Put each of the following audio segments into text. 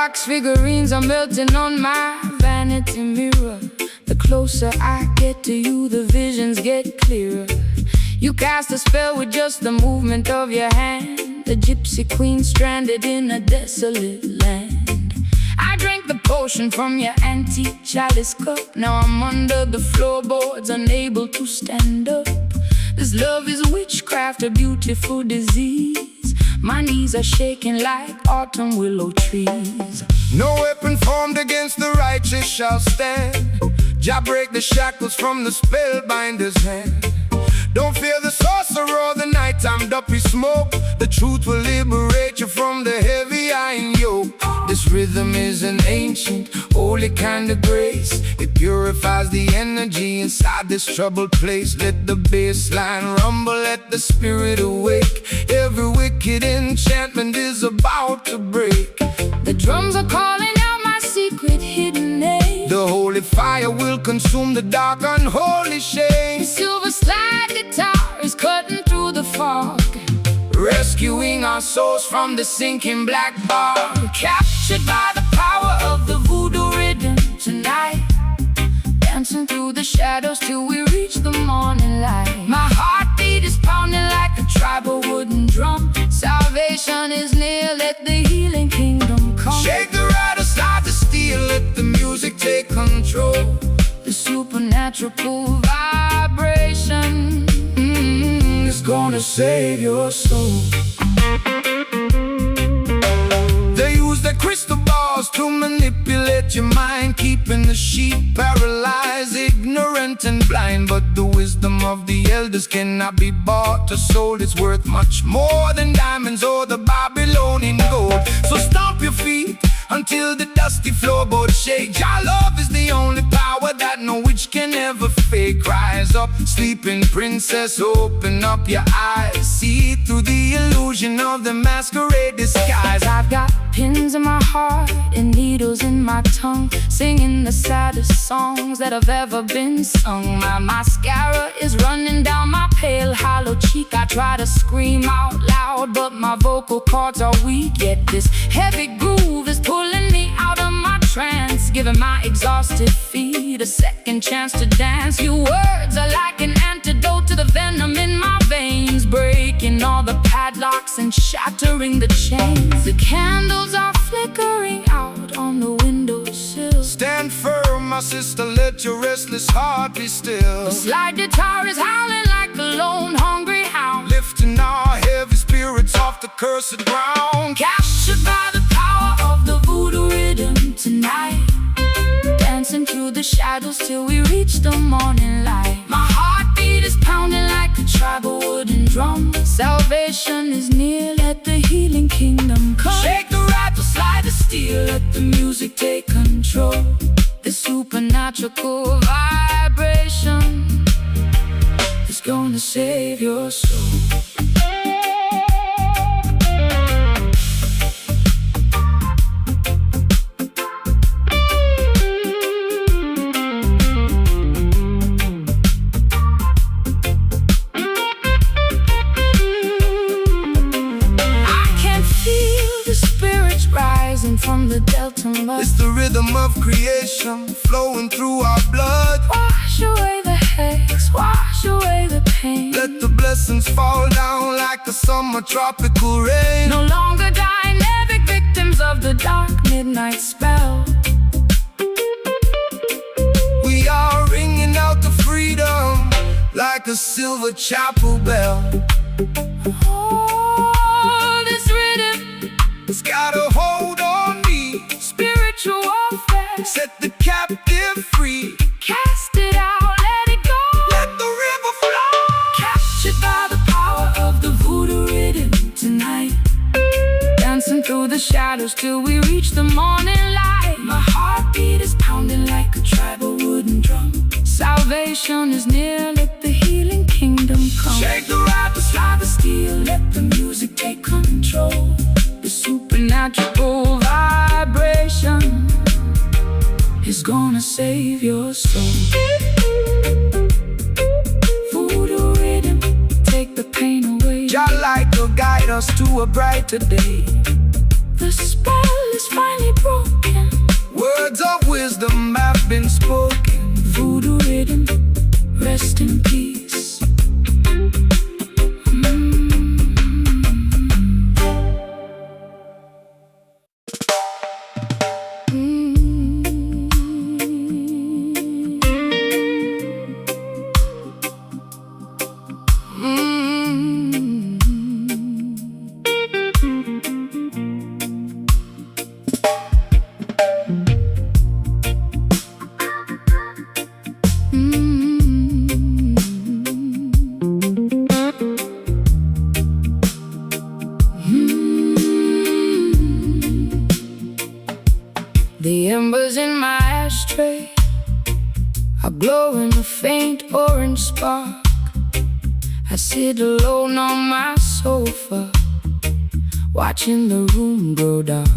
wax figurines are melting on my vanity mirror. The closer I get to you, the visions get clearer. You cast a spell with just the movement of your hand, the gypsy queen stranded in a desolate land. I drank the potion from your antique chalice cup. Now I'm under the floorboards, unable to stand up. This love is witchcraft, a beautiful disease. My knees are shaking like autumn willow trees. No weapon formed against the righteous shall stand. Jah break the shackles from the spellbinder's hand. Don't fear the sorcerer or the nighttime duppy smoke. The truth will liberate you from the heavy iron yoke. This rhythm is an ancient, holy kind of grace. It purifies the energy inside this troubled place. Let the bass line rumble, let the spirit awake. Every wicked enchantment is about to break. The drums are calling out my secret hidden name. The holy fire will consume the dark unholy shame. The silver slide guitar is cutting through the fog, rescuing our souls from the sinking black bar. Captured by the power of the voodoo rhythm tonight, dancing through the shadows till we reach the morning light. My heartbeat is pounding like a tribal wooden drum. Salvation is near, let the healing kingdom come. Shake the rattle, slide the steel, let the music take control. The supernatural vibration is gonna save your soul. They use their crystal balls to manipulate your mind, keeping the sheep paralyzed, ignorant and blind. But the wisdom of the elders cannot be bought or sold. It's worth much more than diamonds or the Babylonian gold. So stomp your feet until the dusty floorboards shake. Your love is the only power that no witch can ever fake. Rise up, sleeping princess, open up your eyes. See through the illusion of the masquerade disguise. I've got pins in my heart and needles in my tongue, singing the saddest songs that have ever been sung. My mascara is running down my pale hollow cheek. I try to scream out loud, but my vocal cords are weak. Yet this heavy groove is pulling me out of my trance, giving my exhausted feet a second chance to dance. Your words are like an antidote to the venom in my veins, breaking all the padlocks and shattering the chains. The candles are flickering out on the windowsill. Stand firm, my sister, let your restless heart be still. The slide guitar is howling like a lone hungry hound, lifting our heavy spirits off the cursed ground. Captured by the power of the voodoo rhythm tonight, dancing through the shadows till we reach the morning light. My heartbeat is pounding like a tribal wooden drum. Salvation is near, let the healing kingdom come. Shake the rattle, slide the steel, let the music take control. The supernatural vibration is gonna save your soul. From the delta mud, it's the rhythm of creation flowing through our blood. Wash away the hex, wash away the pain. Let the blessings fall down like a summer tropical rain. No longer dynamic victims of the dark midnight spell. We are ringing out the freedom like a silver chapel bell. Oh, this rhythm, it's got a hold on me. Spiritual warfare, set the captive free. Cast it out, let it go. Let the river flow. Captured by the power of the voodoo rhythm tonight, dancing through the shadows till we reach the morning light. My heartbeat is pounding like a tribal wooden drum. Salvation is near, let the healing kingdom come. Shake the rattle, slide the steel, let the music take control. The supernatural vibration is gonna save your soul. Voodoo rhythm, take the pain away. Jah light will guide us to a brighter day. The spell is finally broken. Words of wisdom have been spoken. Voodoo rhythm, rest in peace. The embers in my ashtray are glowing a faint orange spark. I sit alone on my sofa, watching the room grow dark.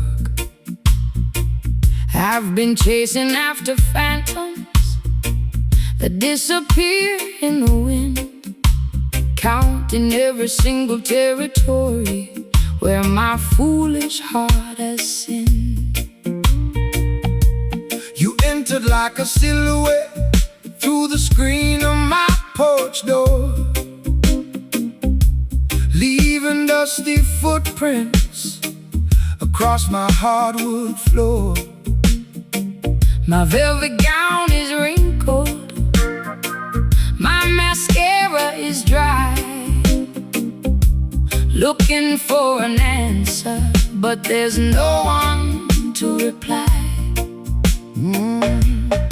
I've been chasing after phantoms that disappear in the wind, counting every single territory where my foolish heart has sinned. You entered like a silhouette through the screen of my porch door, leaving dusty footprints across my hardwood floor. My velvet gown is wrinkled, my mascara is dry, looking for an answer, but there's no one to reply.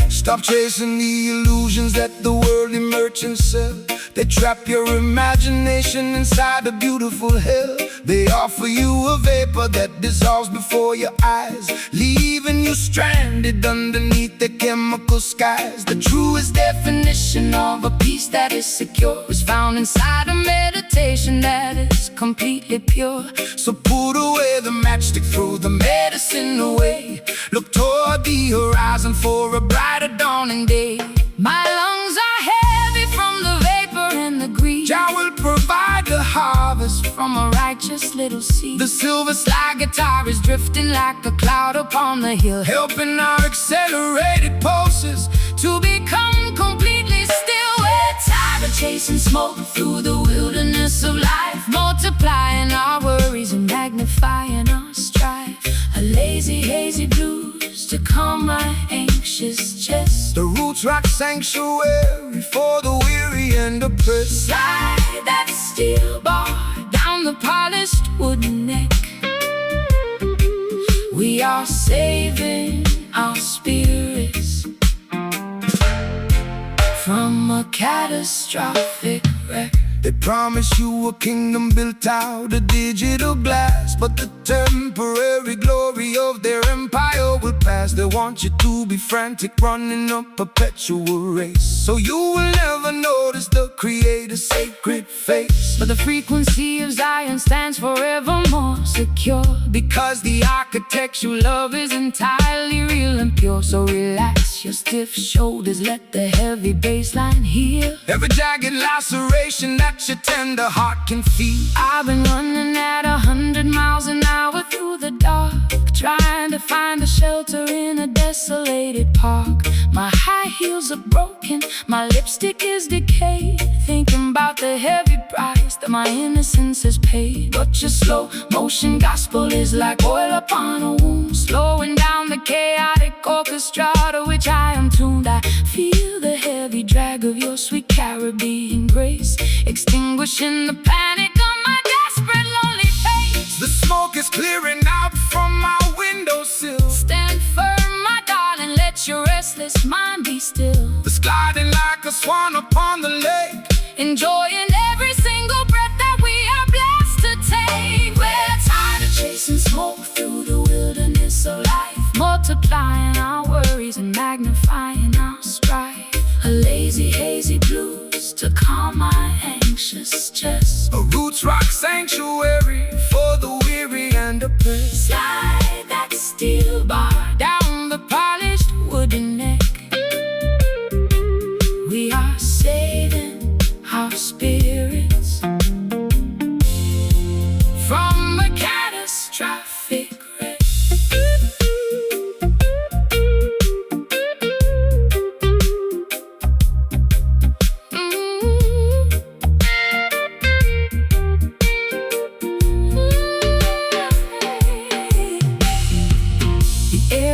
Stop chasing the illusions that the worldly merchants sell. They trap your imagination inside a beautiful hell. They offer you a vapor that dissolves before your eyes, leaving you stranded underneath the chemical skies. The truest definition of a peace that is secure is found inside a meditation that is completely pure. So put away the matchstick, throw the medicine away. Look toward the horizon for a brighter dawning day. My lungs are heavy from the vapor and the greed. Jah will provide the harvest from a righteous little seed. The silver slide guitar is drifting like a cloud upon the hill, helping our accelerated pulses to become completely still. We're tired of chasing smoke through the wilderness of life, multiplying our worries and magnifying our strife. A lazy, hazy blues to calm my anxious chest. The roots rock sanctuary for the weary and oppressed. Slide that steel bar down the polished wooden neck. We are saving our spirits from a catastrophic wreck. They promise you a kingdom built out of digital glass, but the temporary glory of their empire will pass. They want you to be frantic, running a perpetual race, so you will never notice the Creator's sacred face. But the frequency of Zion stands forever more secure, because the architect you love is entirely real and pure. So relax your stiff shoulders, let the heavy bass line heal every jagged laceration that your tender heart can feel. I've been running at 100 miles an hour through the dark, trying to find a shelter in a desolated park. My high heels are broken, my lipstick is decayed, thinking about the heavy price that my innocence has paid. But your slow motion gospel is like oil upon a wound, slowing down the chaotic orchestra to which I am tuned. I feel the heavy drag of your sweet Caribbean grace, extinguishing the panic on my desperate lonely face. The smoke is clearing out from my windowsill. Stand firm, my darling, let your restless mind be still. The gliding like a swan upon the lake, enjoying every single breath that we are blessed to take. We're tired of chasing smoke through the wilderness of life, multiplying our worries and magnifying our strife. A lazy, hazy blues to calm my anxious chest. A roots rock sanctuary for the weary and oppressed. Slide that steel bar down the polished wooden neck. We are saving our spirits from a catastrophic wreck.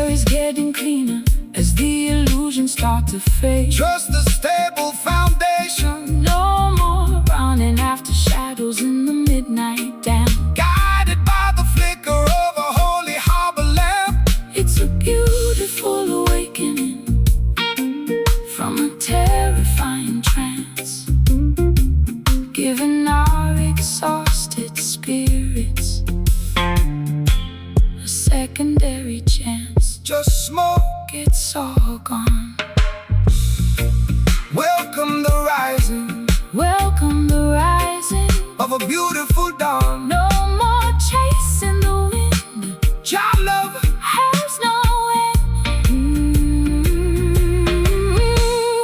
air is getting cleaner as the illusions start to fade. Trust the stable foundation. No more running after shadows in the midnight damp. Guided by the flicker of a holy harbor lamp. It's a beautiful awakening from a terrifying trance, giving our exhausted spirits a secondary chance. Just smoke, It's all gone. welcome the rising Welcome the rising. of a beautiful dawn. No more chasing the wind. Child love Has no end.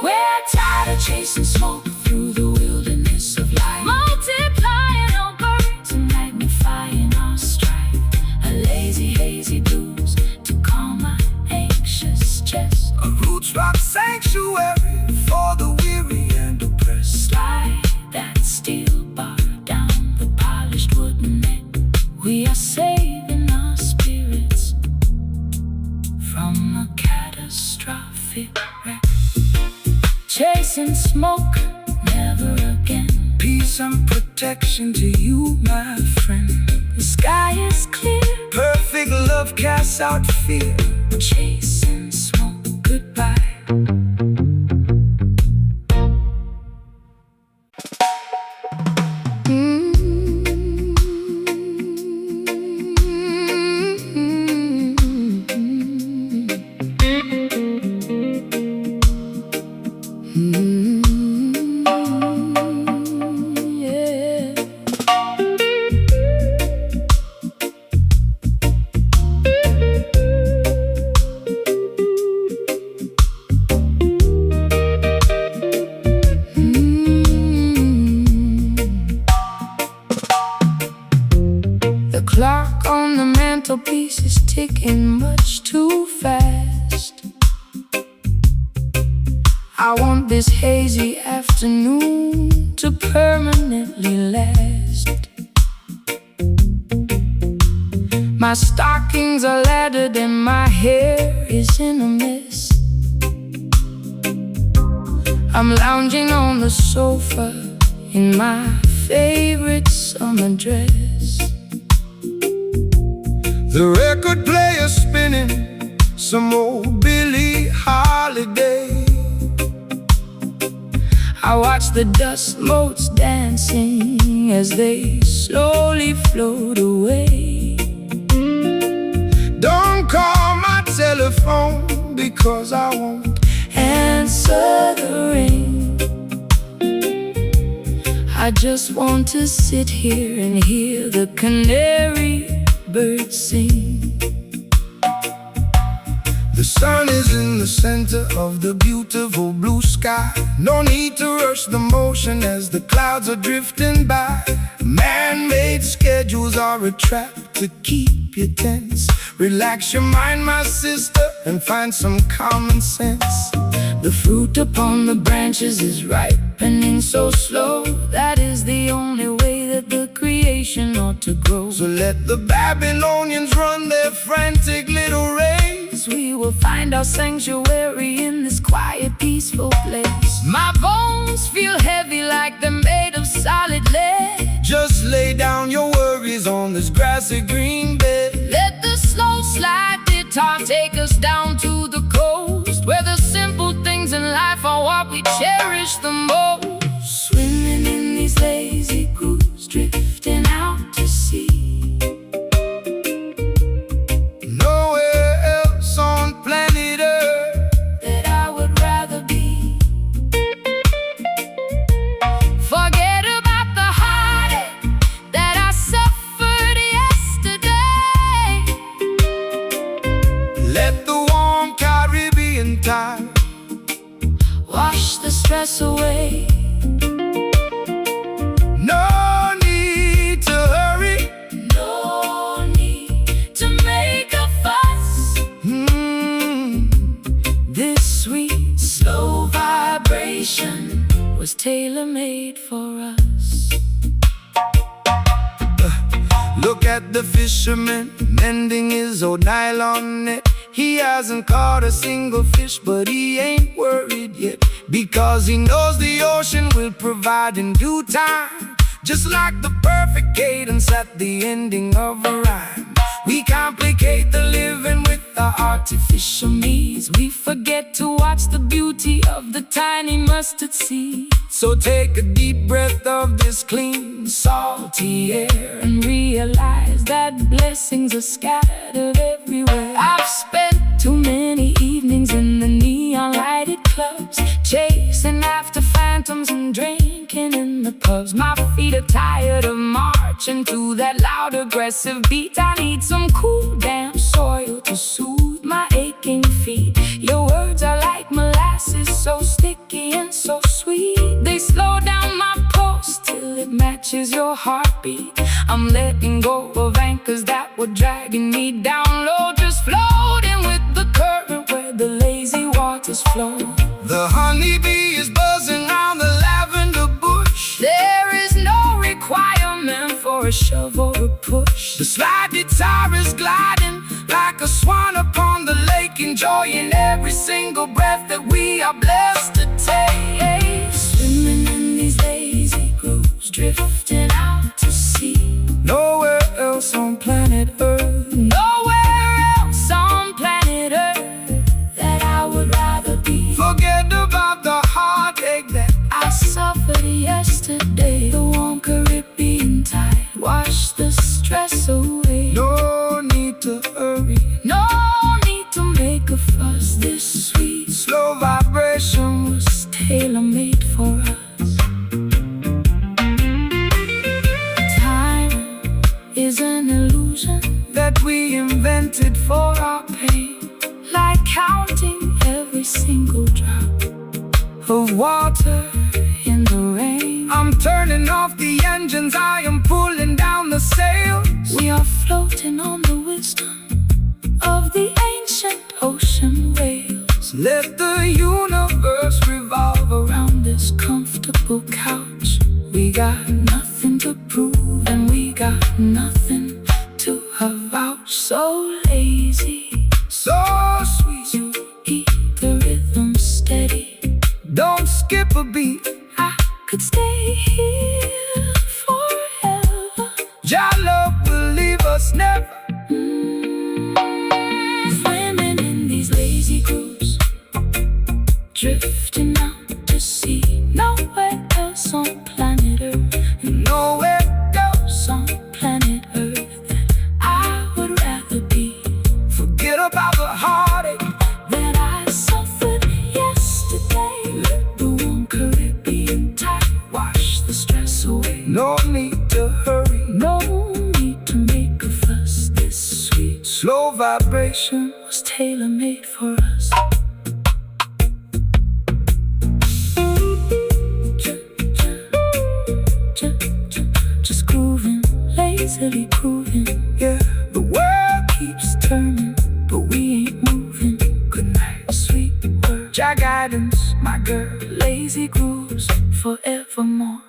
We're tired of chasing smoke through the wilderness of life, multiplying our burdens and magnifying our strife. A lazy, hazy blues to calm my anxious chest. a roots rock sanctuary for the weary and oppressed. Slide that steel bar down the polished wooden neck. We are saving our spirits from a catastrophic wreck. Chasing smoke, never again. Peace and protection to you, my friend. The sky is clear. Perfect love casts out fear. Chasing smoke, goodbye. Yeah. The clock on the mantelpiece is ticking much too fast. I want this hazy afternoon to permanently last. My stockings are laddered and my hair is in a mess. I'm lounging on the sofa in my favorite summer dress. The record player spinning some old Billie Holiday. I watch the dust motes dancing as they slowly float away. Don't call my telephone because I won't Answer the ring. I just want to sit here and hear the canary birds sing. The sun is in the center of the beautiful blue sky. No need to rush the motion as the clouds are drifting by. Man-made schedules are a trap to keep you tense. Relax your mind, my sister, and find some common sense. The fruit upon the branches is ripening so slow. That is the only way that the creation ought to grow. So let the Babylonians run their frantic little race. We will find our sanctuary in this quiet, peaceful place. My bones feel heavy like they're made of solid lead. Just lay down your worries on this grassy green bed. Let the slow slide guitar take us down to the coast, where the simple things in life are what we cherish the most. Swimming in these lazy grooves, drifting out to sea. Nowhere else on planet Earth That I would rather be. Forget about the heartache that I suffered yesterday. Let the warm Caribbean tide Wash the stress away. No need to hurry. No need to make a fuss. This sweet, slow vibration was tailor-made for us. Look at the fisherman mending his old nylon net. He hasn't caught a single fish, but he ain't worried yet, because he knows the ocean will provide in due time. Just like the perfect cadence at the ending of a rhyme, we complicate the living with the artificial means. We forget to watch the beauty of the tiny mustard seed. So take a deep breath of this clean, salty air and realize that blessings are scattered everywhere. I've spent too many evenings in the neon lighted clubs, chasing after phantoms and drinking in the pubs. My feet are tired of marching to that loud aggressive beat. I need some cool damn soil to soothe my aching feet. Your words are like molasses, so sticky and so sweet. They slow down my pulse till it matches your heartbeat. I'm letting go of anchors that were dragging me down low, just floating with the current where the lazy waters flow. The honeybee is buzzing round the lavender bush. There is no requirement for a shove or a push. The slide guitar is gliding like a swan upon the lake, enjoying every single breath that we are blessed to take. Swimming in these lazy grooves, drifting out to sea. Nowhere else on planet Earth, nowhere else on planet Earth that I would rather be. Forget about the heartache that I suffered yesterday. The warm Caribbean tide washed the stress away. No need to hurry, no need to make a fuss. This sweet, slow vibration was tailor-made for us. Time is an illusion that we invented for our pain, like counting every single drop of water in the rain. I'm turning off the engines, I am pulling down the sails. We are floating on the wisdom of the ancient ocean waves. Let the universe revolve around this comfortable couch. We got nothing to prove and we got nothing to avouch. So lazy, so sweet, you keep the rhythm steady. Don't skip a beat, I could stay here forever. Your love will leave us never. Swimming in these lazy grooves, drifting out to sea. Nowhere else on planet Earth, nowhere else on planet Earth that I would rather be. Forget about the heartache that I suffered yesterday. Let the warm Caribbean tide wash the stress away. No need to hurry, no need to make a fuss. This sweet, slow vibration was tailor-made for us. Just grooving, lazily grooving. Yeah, the world keeps turning, but we ain't moving. Good night, sweet word, your guidance, my girl. Lazy grooves forevermore.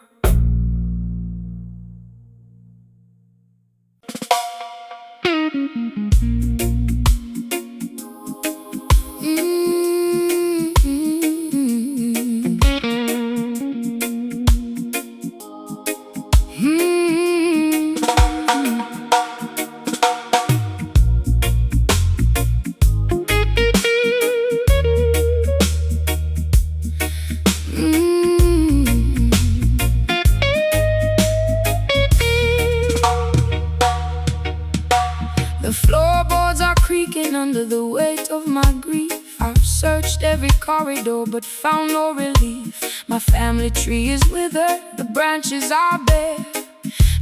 The floorboards are creaking under the weight of my grief. I've searched every corridor but found no relief. My family tree is withered, the branches are bare,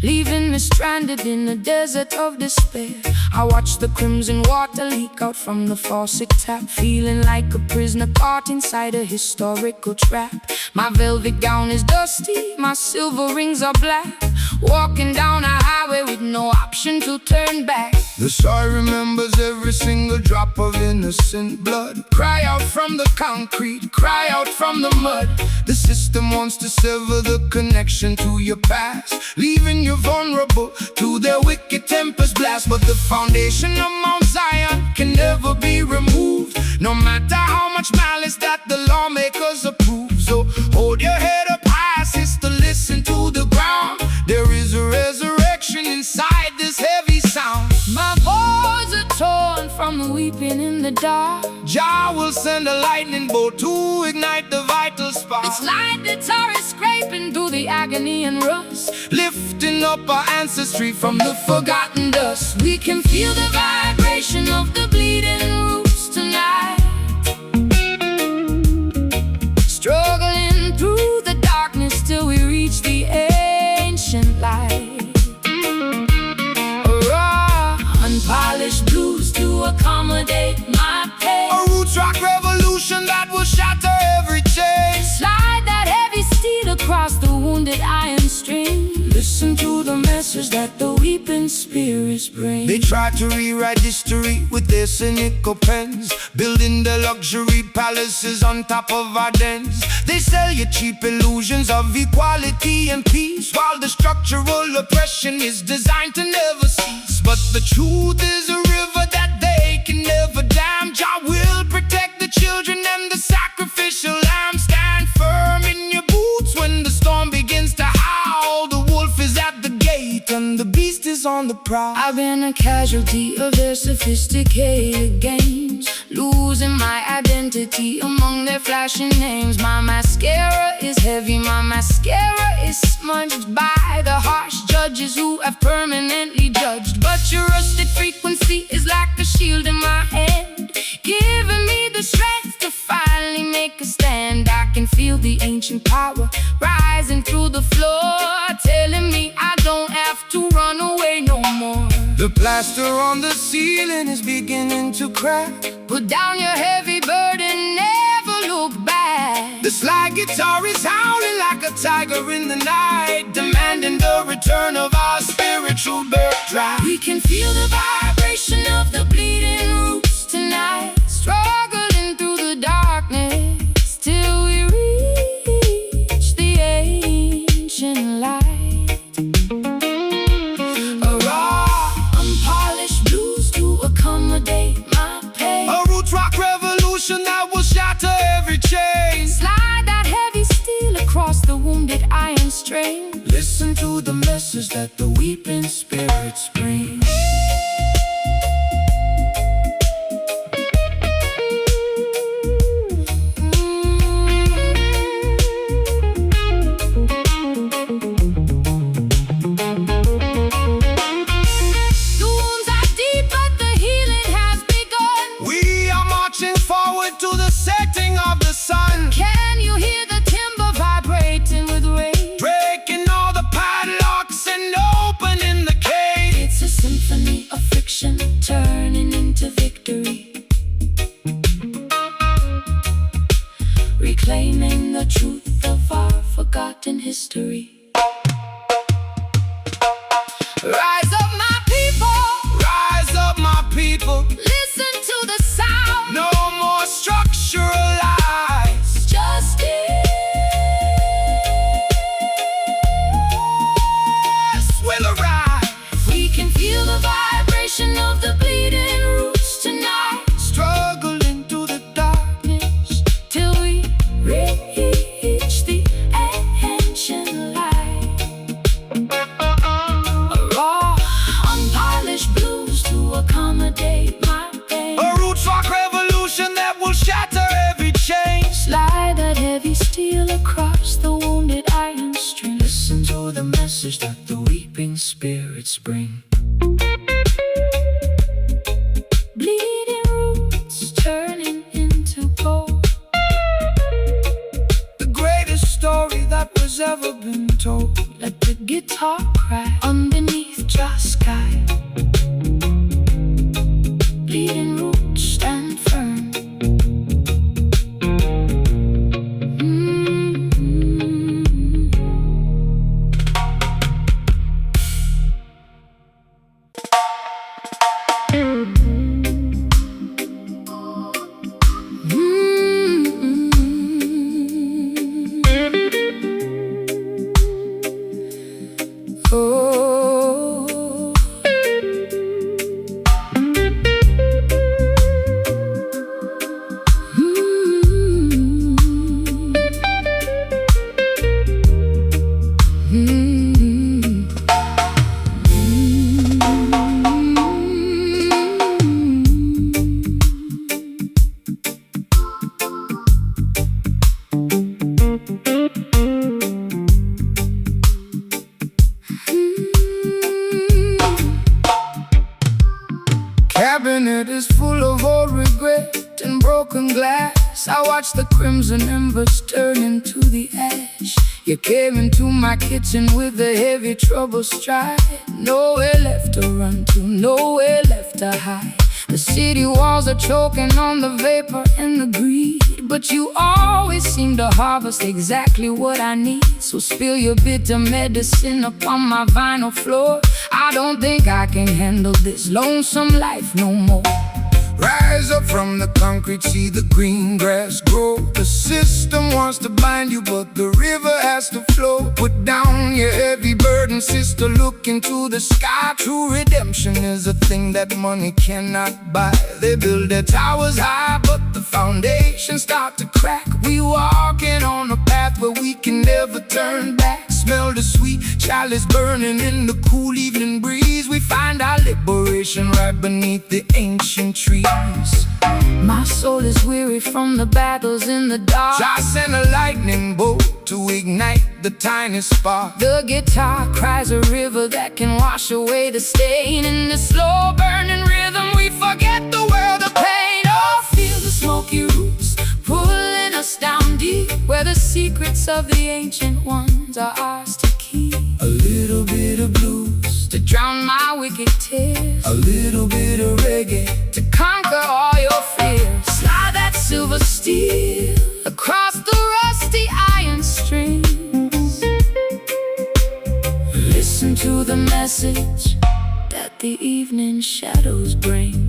leaving me stranded in a desert of despair. I watch the crimson water leak out from the faucet tap, feeling like a prisoner caught inside a historical trap. My velvet gown is dusty, my silver rings are black, walking down a highway with no option to turn back. The soil remembers every single drop of innocent blood. Cry out from the concrete, cry out from the mud. The system wants to sever the connection to your past, leaving you're vulnerable to their wicked tempers blast. But the foundation of Mount Zion can never be removed, no matter how much malice that the lawmakers approve. So hold your head up high, sister, listen to the ground. There is a resurrection inside this heavy sound. My boys are torn from the weeping in the dark. Jah will send a lightning bolt to ignite the vital spark. It's like the tar is scraping through the agony and rust, lifting up our ancestry from the forgotten dust. We can feel the vibration of the bleeding roots tonight, struggling through the darkness till we reach the ancient light. Raw, unpolished blues to accommodate my pain. A roots rock revolution that will shatter every chain. Slide that heavy steel across the wounded iron string. Listen to the message that the weeping spirits bring. They try to rewrite history with their cynical pens, building their luxury palaces on top of our dens. They sell you cheap illusions of equality and peace, while the structural oppression is designed to never cease. But the truth is a river that they can never dam. Jah will protect the children and the sacrificial lamb. Stand firm in your boots when the storm begins to howl. The wolf is at the gate and the beast is on the prowl. I've been a casualty of their sophisticated games, losing my identity among their flashing names. My mascara is heavy, my mascara is smudged by the harsh judges who have permanently judged. But your rusted frequency is like a shield in my hand, giving me the strength to finally make a stand. I can feel the ancient power rising through the floor, telling me I don't have to run away no more. The plaster on the ceiling is beginning to crack. Put down your heavy burden, never look back. The slide guitar is howling like a tiger in the night, demanding the return of our spiritual birthright. We can feel the vibration of the bleeding roots tonight, struggling through the darkness till we reach the ancient light. A raw, unpolished blues to accommodate my pain. A roots rock revolution that will shatter every chain. Slide that heavy steel across the wounded iron string. Listen to the message that the weeping spirits bring. To the setting of the sun, can you hear the timber vibrating with rage, breaking all the padlocks and opening the cage? It's a symphony of friction turning into victory, reclaiming the truth of our forgotten history. Rise up, my people! Rise up, my people! Listen to the sound! No more structural lies. Justice will arise. We can feel the vibration of the bleeding roots tonight, struggling through the darkness till we reach the ancient light. A raw, unpolished blues to accommodate my pain. A roots rock revolution that will shatter every chain. Slide that heavy steel across the wounded iron string. Listen to the message that the weeping spirits bring. Bleeding roots turning into gold, the greatest story that was ever been told. Let the guitar cry underneath your sky. Bleeding roots stand firm. Oh broken glass. I watched the crimson embers turn into the ash. You came into my kitchen with a heavy trouble stride. Nowhere left to run to, nowhere left to hide. The city walls are choking on the vapor and the greed, but you always seem to harvest exactly what I need. So spill your bitter medicine upon my vinyl floor. I don't think I can handle this lonesome life no more. Rise up from the concrete, see the green grass grow. The system wants to bind you, but the river has to flow. Put down your heavy burden, sister, look into the sky. True redemption is a thing that money cannot buy. They build their towers high, but the foundations start to crack. We walking on a path where we can never turn back. Smell the sweet chalice burning in the cool evening breeze. We find our liberation right beneath the ancient trees. My soul is weary from the battles in the dark. I send a lightning bolt to ignite the tiny spark. The guitar cries a river that can wash away the stain. In the slow burning rhythm we forget the world of pain. Oh, feel the smoky roots pulling us down deep, where the secrets of the ancient ones are ours to keep. A little bit of blues to drown my wicked tears, a little bit of reggae to conquer all your fears. Slide that silver steel across the rusty iron strings. Listen to the message that the evening shadows bring.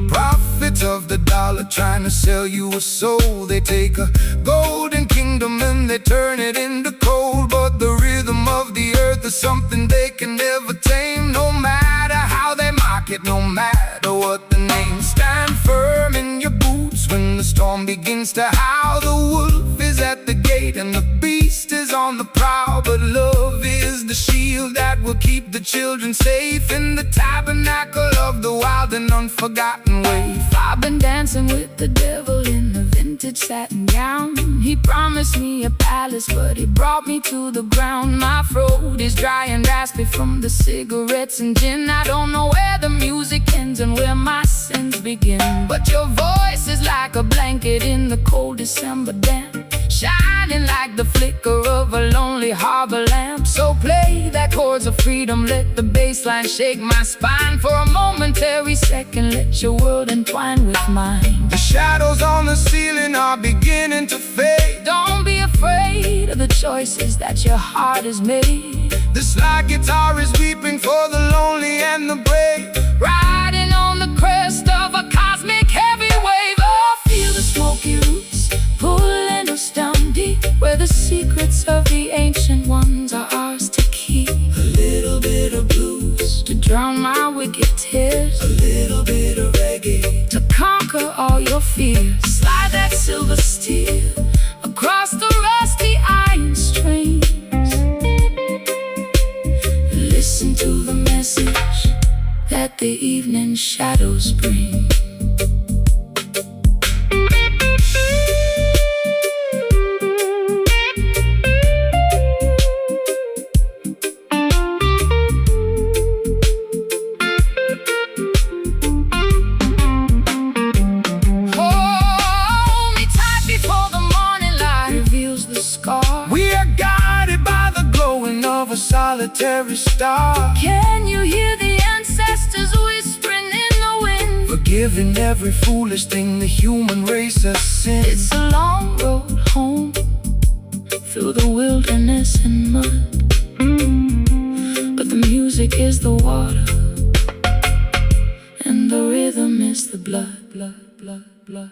Prophets of the dollar trying to sell you a soul. They take a golden kingdom and they turn it into coal. But the rhythm of the earth is something they can never tame. No matter how they mock it, no matter what the name. Stand firm in your boots when the storm begins to howl. The wolf is at the gate and the beast is on the prowl. But love is the shield that will keep the children safe in the tabernacle of the wild and unforgotten wave. I've been dancing with the devil in a vintage satin gown. He promised me a palace, but he brought me to the ground. My throat is dry and raspy from the cigarettes and gin. I don't know where the music ends and where my sins begin. But your voice is like a blanket in the cold December damp, shining like the flicker of a lonely harbor lamp. So play that chords of freedom, let the bass line shake my spine. For a momentary second, let your world entwine with mine. The shadows on the ceiling are beginning to fade. Don't be afraid of the choices that your heart has made. The slide guitar is weeping for the lonely and the brave, riding on the crest of a cosmic heavy wave. Oh, feel the smoky roots pulling us down deep, where the secrets of the ancient ones are ours to keep. A little bit of blues to drown my wicked tears, a little bit of reggae to conquer all your fears. Slide that silver steel across the rusty iron strings. Listen to the message that the evening shadows bring. A solitary star. Can you hear the ancestors whispering in the wind? Forgiving every foolish thing the human race has sinned. It's a long road home through the wilderness and mud, but the music is the water and the rhythm is the blood, blood, blood, blood.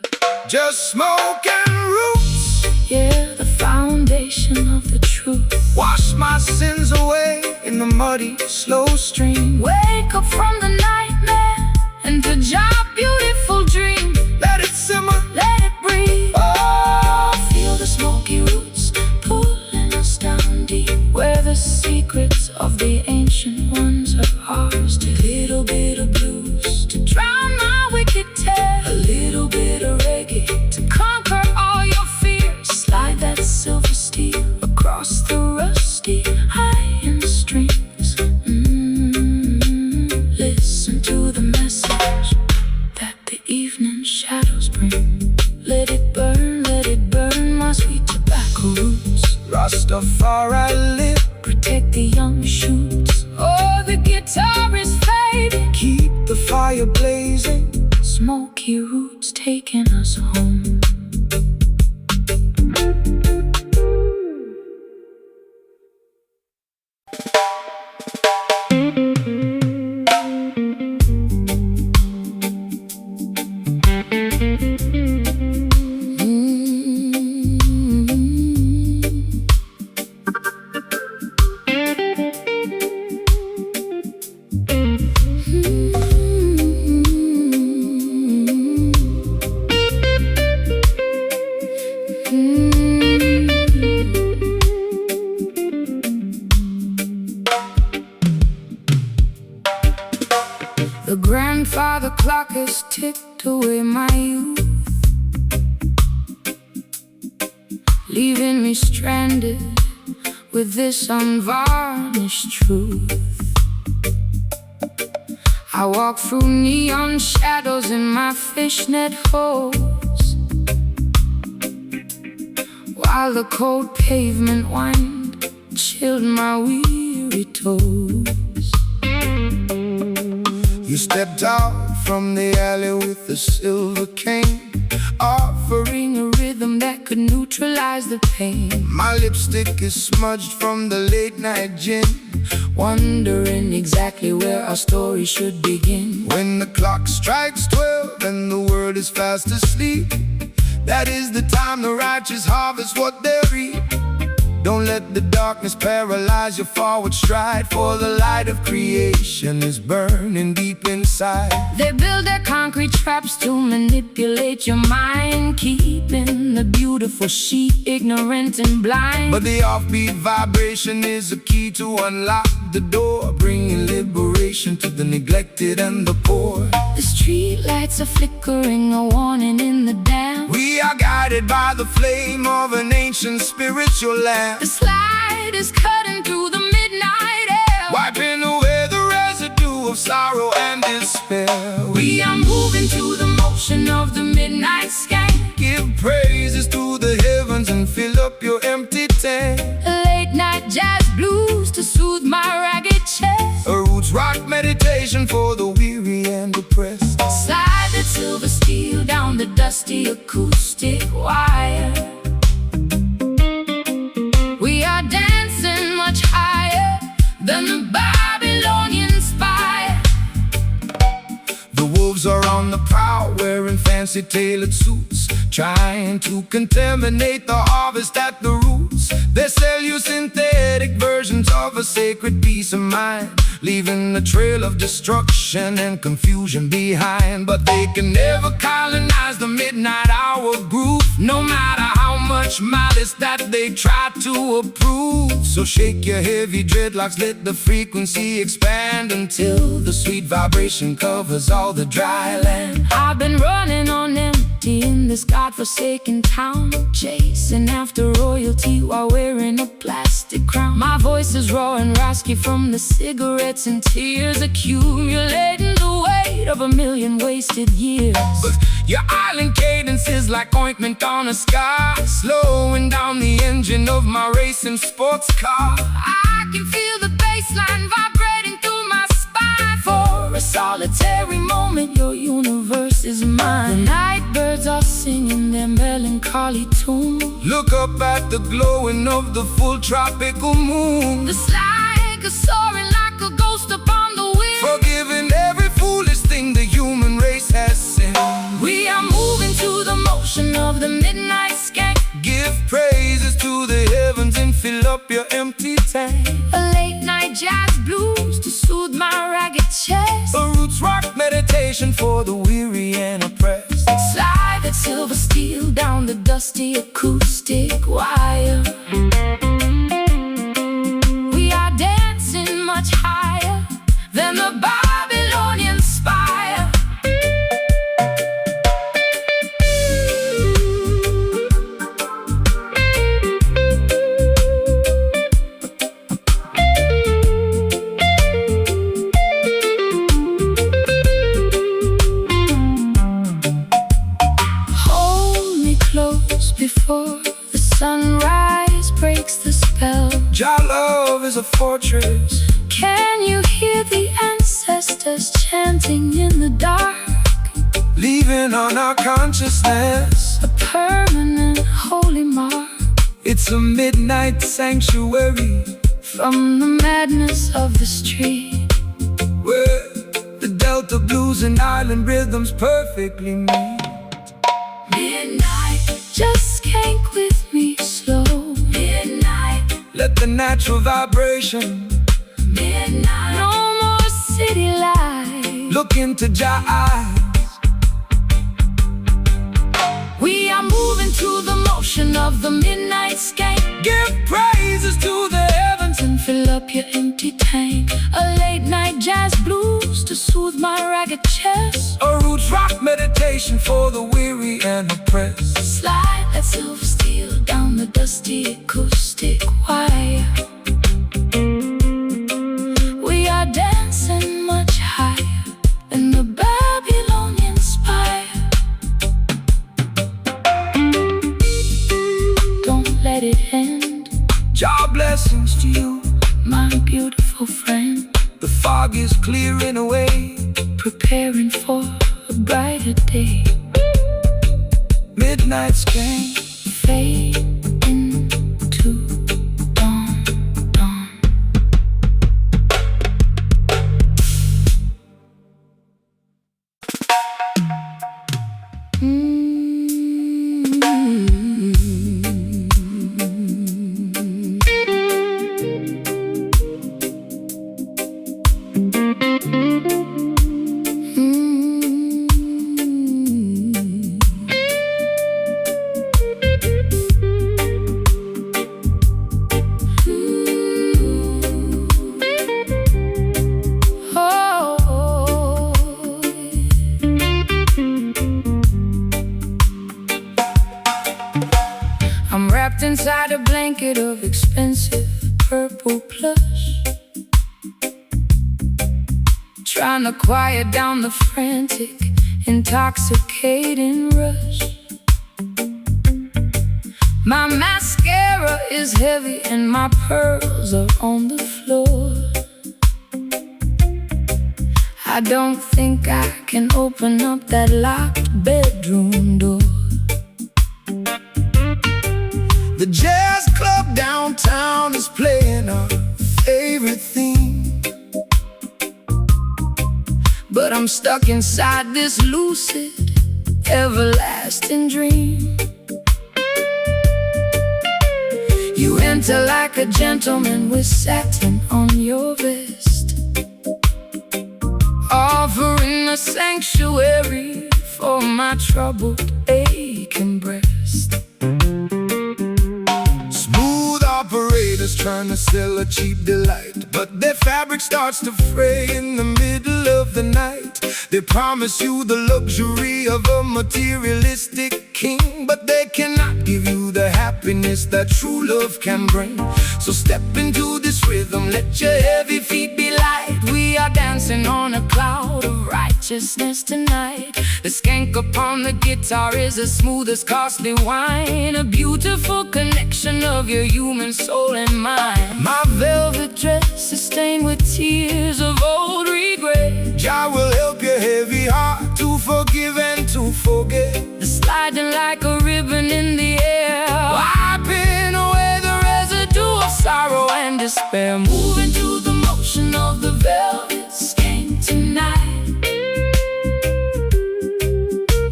Just smoke and roots, yeah, the foundation of the truth. Wash my sins away in the muddy, slow stream. Wake up from the nightmare and to your beautiful dream. Let it simmer, let it breathe. Oh, feel the smoky roots pulling us down deep, where the secrets of the ancient ones are ours to. Little bit of blues to drown my wicked tears, a little bit of reggae to conquer all your fears. Slide that silver steel across the rusty iron strings. Listen to the message that the smoky roots taking us home. The grandfather clock has ticked away my youth, leaving me stranded with this unvarnished truth. I walk through neon shadows in my fishnet hose, while the cold pavement whined, chilled my weary toes. You stepped out from the alley with a silver cane, offering a rhythm that could neutralize the pain. My lipstick is smudged from the late night gin, wondering exactly where our story should begin. When the clock strikes 12 and the world is fast asleep, that is the time the righteous harvest what they reap. Don't let the darkness paralyze your forward stride, for the light of creation is burning deep inside. They build their concrete traps to manipulate your mind, keeping the beautiful sheep ignorant and blind. But the offbeat vibration is a key to unlock the door, bringing liberation to the neglected and the poor. The street lights are flickering, a warning in the damp. We are guided by the flame of an ancient spiritual lamp. The slide is cutting through the midnight air, wiping away the residue of sorrow and despair. We are moving to the motion of the midnight skank. Give praises to the heavens and fill up your empty tank. Late night jazz blues to soothe my ragged chest. A roots rock meditation for the weary and oppressed. Slide that silver steel down the dusty acoustic wire. We are dancing much higher than the Babylonian spire. The wolves are on the prowl, wearing fancy tailored suits, trying to contaminate the harvest at the roots. They sell you synthetic versions of a sacred peace of mind, leaving a trail of destruction and confusion behind. But they can never colonize the midnight hour groove, no matter how much malice that they try to approve. So shake your heavy dreadlocks, let the frequency expand until the sweet vibration covers all the dry land. I've been running on empty in this godforsaken town, chasing after royalty while wearing a plastic crown. My voice is raw and raspy from the cigarettes and tears, accumulating the weight of 1,000,000 wasted years. But your island cadence is like ointment on a scar, slowing down the engine of my racing sports car. I can feel the bassline vibrating through my spine. For a solitary moment, your universe is mine. The night birds are singing their melancholy tune. Look up at the glowing of the full tropical moon. The slag is soaring like a ghost upon the wind, forgiving every foolish thing the human race has sinned. We are moving to the motion of the midnight skank. Give praises to the heavens and fill up your empty tank. A late night jazz blues to soothe my ragged chest. A roots rock meditation for the weary and oppressed. Slide that silver steel down the dusty acoustic wire. We are dancing much higher than the Babylonian spire. Before the sunrise breaks the spell, Jah love is a fortress. Can you hear the ancestors chanting in the dark? Leave leaving on our consciousness a permanent holy mark. It's a midnight sanctuary From the madness of the street, where the Delta blues and island rhythms perfectly meet. midnight, just skank with me slow. Midnight, Let the natural vibration midnight, no more city lights. look into Jah eyes. We are moving to the motion of the midnight skank. Give praises to the heavens And fill up your empty tank. A late night jazz blues to soothe my ragged chest. a roots rock meditation for the weary and oppressed. Slide that silver steel down the dusty acoustic wire. We are dancing much higher than the Babylonian spire. Don't let it end, Jah blessings to you. my beautiful friend. The fog is clearing away. Preparing for a brighter day. Midnight skank. Fade into dawn, dawn. I'm wrapped inside a blanket of expensive purple plush, trying to quiet down the frantic, intoxicating rush. My mascara is heavy and my pearls are on the floor. I don't think I can open up that locked bedroom door. The jazz club downtown is playing our favorite theme, but I'm stuck inside this lucid, everlasting dream. You enter like a gentleman with satin on your vest, offering a sanctuary for my troubled, aching breast. Smooth operators trying to sell a cheap delight, but their fabric starts to fray in the middle of the night. They promise you the luxury of a materialistic king, but they cannot give you the happiness that true love can bring. So step into this rhythm, let your heavy feet be light. We are dancing on a cloud of righteousness tonight. The skank upon the guitar is as smooth as costly wine, a beautiful connection of your human soul and mind. My velvet dress is stained with tears of old regret. Jah will help your heavy heart to forgive and to forget. The sliding like a ribbon in the air, wiping away the residue of sorrow and despair. Moving to the motion of the velvet skank tonight.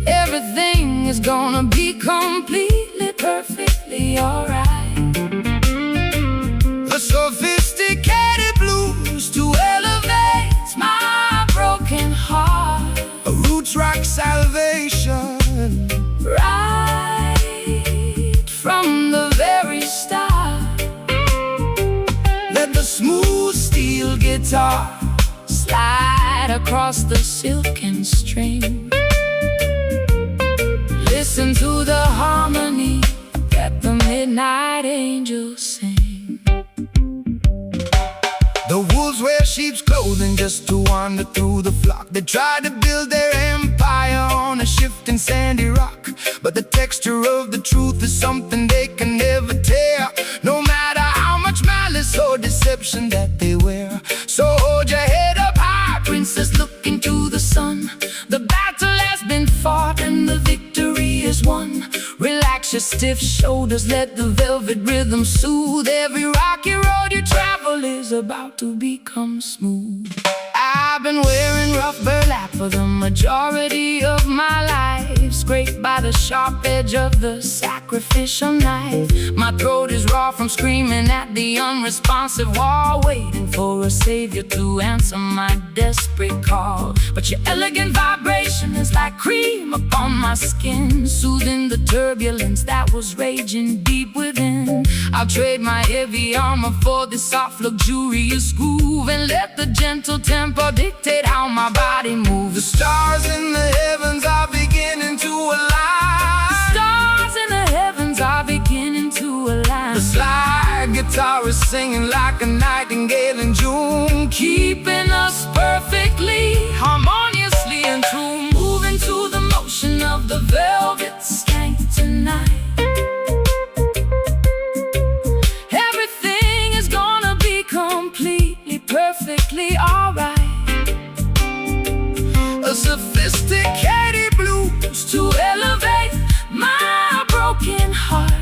Everything is gonna be completely, perfectly alright. The sophisticated blues to elevate my broken heart. A roots rock salvation, right from the very start. Let the smooth steel guitar slide across the silken string. Listen to the harmony that the midnight angels sing. The wolves wear sheep's clothing just to wander through the flock. They try to build their empire on a shifting sandy rock, but the texture of the truth is something they can never tear, no matter how much malice or deception that they wear. So hold your head up high, princess, look into the sun. The battle has been fought, your stiff shoulders, let the velvet rhythm soothe. Every rocky road you travel is about to become smooth. I've been wearing rough burlap for the majority of my life, scraped by the sharp edge of the sacrificial knife. My throat is raw from screaming at the unresponsive wall, waiting for a savior to answer my desperate call. But your elegant vibration is like cream upon my skin, soothing the turbulence that was raging deep within. I'll trade my heavy armor for this soft luxurious groove, and let the gentle tempo dictate how my body moves. The stars in the heavens are beginning to align. Stars in the heavens are beginning to align. The slide guitar is singing like a nightingale in June, keeping us perfectly, harmoniously in tune. Moving to the motion of the velvet skank tonight. Everything is gonna be completely, perfectly alright. A sophisticated blues to elevate my broken heart.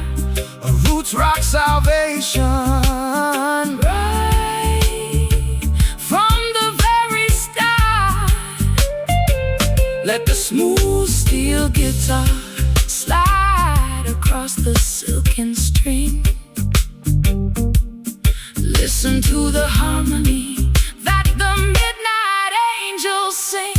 A roots rock salvation, right from the very start. let the Smooth steel guitar slide across the silken string. Listen to the harmony that the midnight angels sing.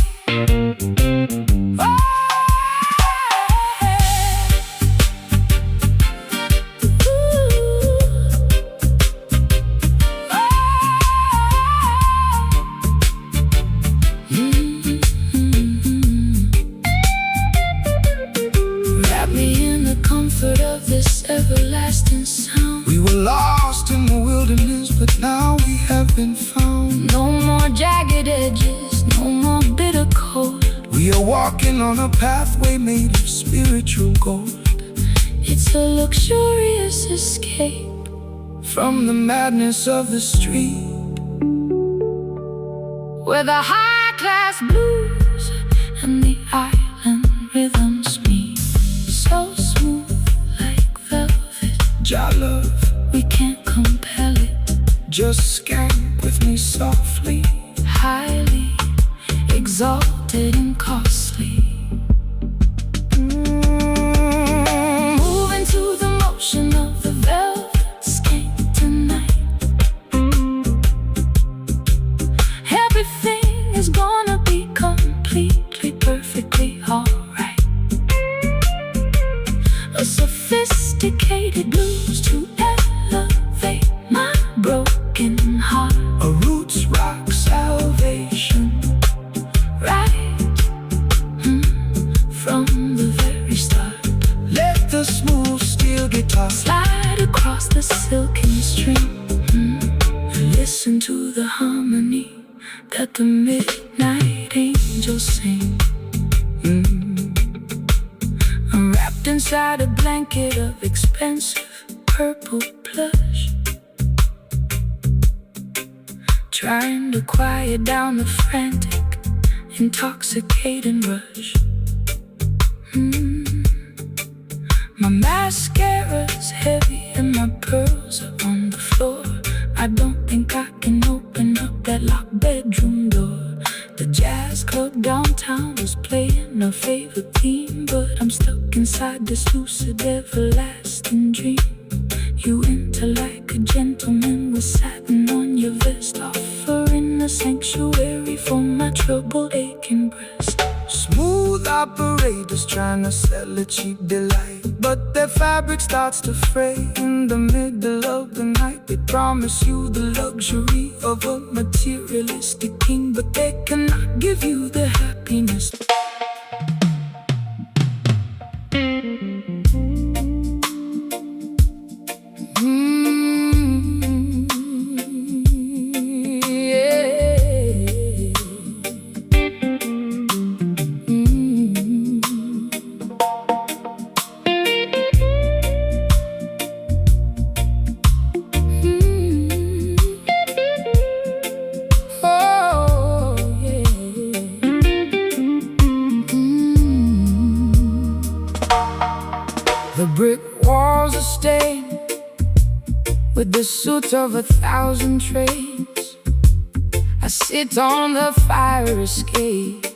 Everlasting sound. We were lost in the wilderness, but now we have been found. No more jagged edges, no more bitter cold. We are walking on a pathway made of spiritual gold. It's a luxurious escape from the madness of the street, where the high-class blues and the island rhythms meet. So smooth, Jah love, we can't compel it. Just scan with me softly, highly exalted and costly. Moving to the motion of the velvet skank tonight. Everything is gonna be completely, perfectly alright. A sophisticated blues to elevate my broken heart. A roots rock salvation, right from the very start. Let the smooth steel guitar slide across the silken string. Listen to the harmony that the midnight angels sing. Wrapped inside a blanket of expensive purple plush, trying to quiet down the frantic, intoxicating rush. My mascara's heavy and my pearls are on the floor. I don't think I can open up that locked bedroom door. The jazz club downtown was playing our favorite theme, but I'm stuck inside this lucid, everlasting dream. You enter like a gentleman with satin on your vest, offering a sanctuary for my troubled, aching breast. Smooth operators trying to sell a cheap delight, but their fabric starts to fray in the middle of the night. They promise you the luxury of a materialistic king, but they cannot give you the happiness. The brick walls are stained with the soot of 1,000 trades. I sit on the fire escape,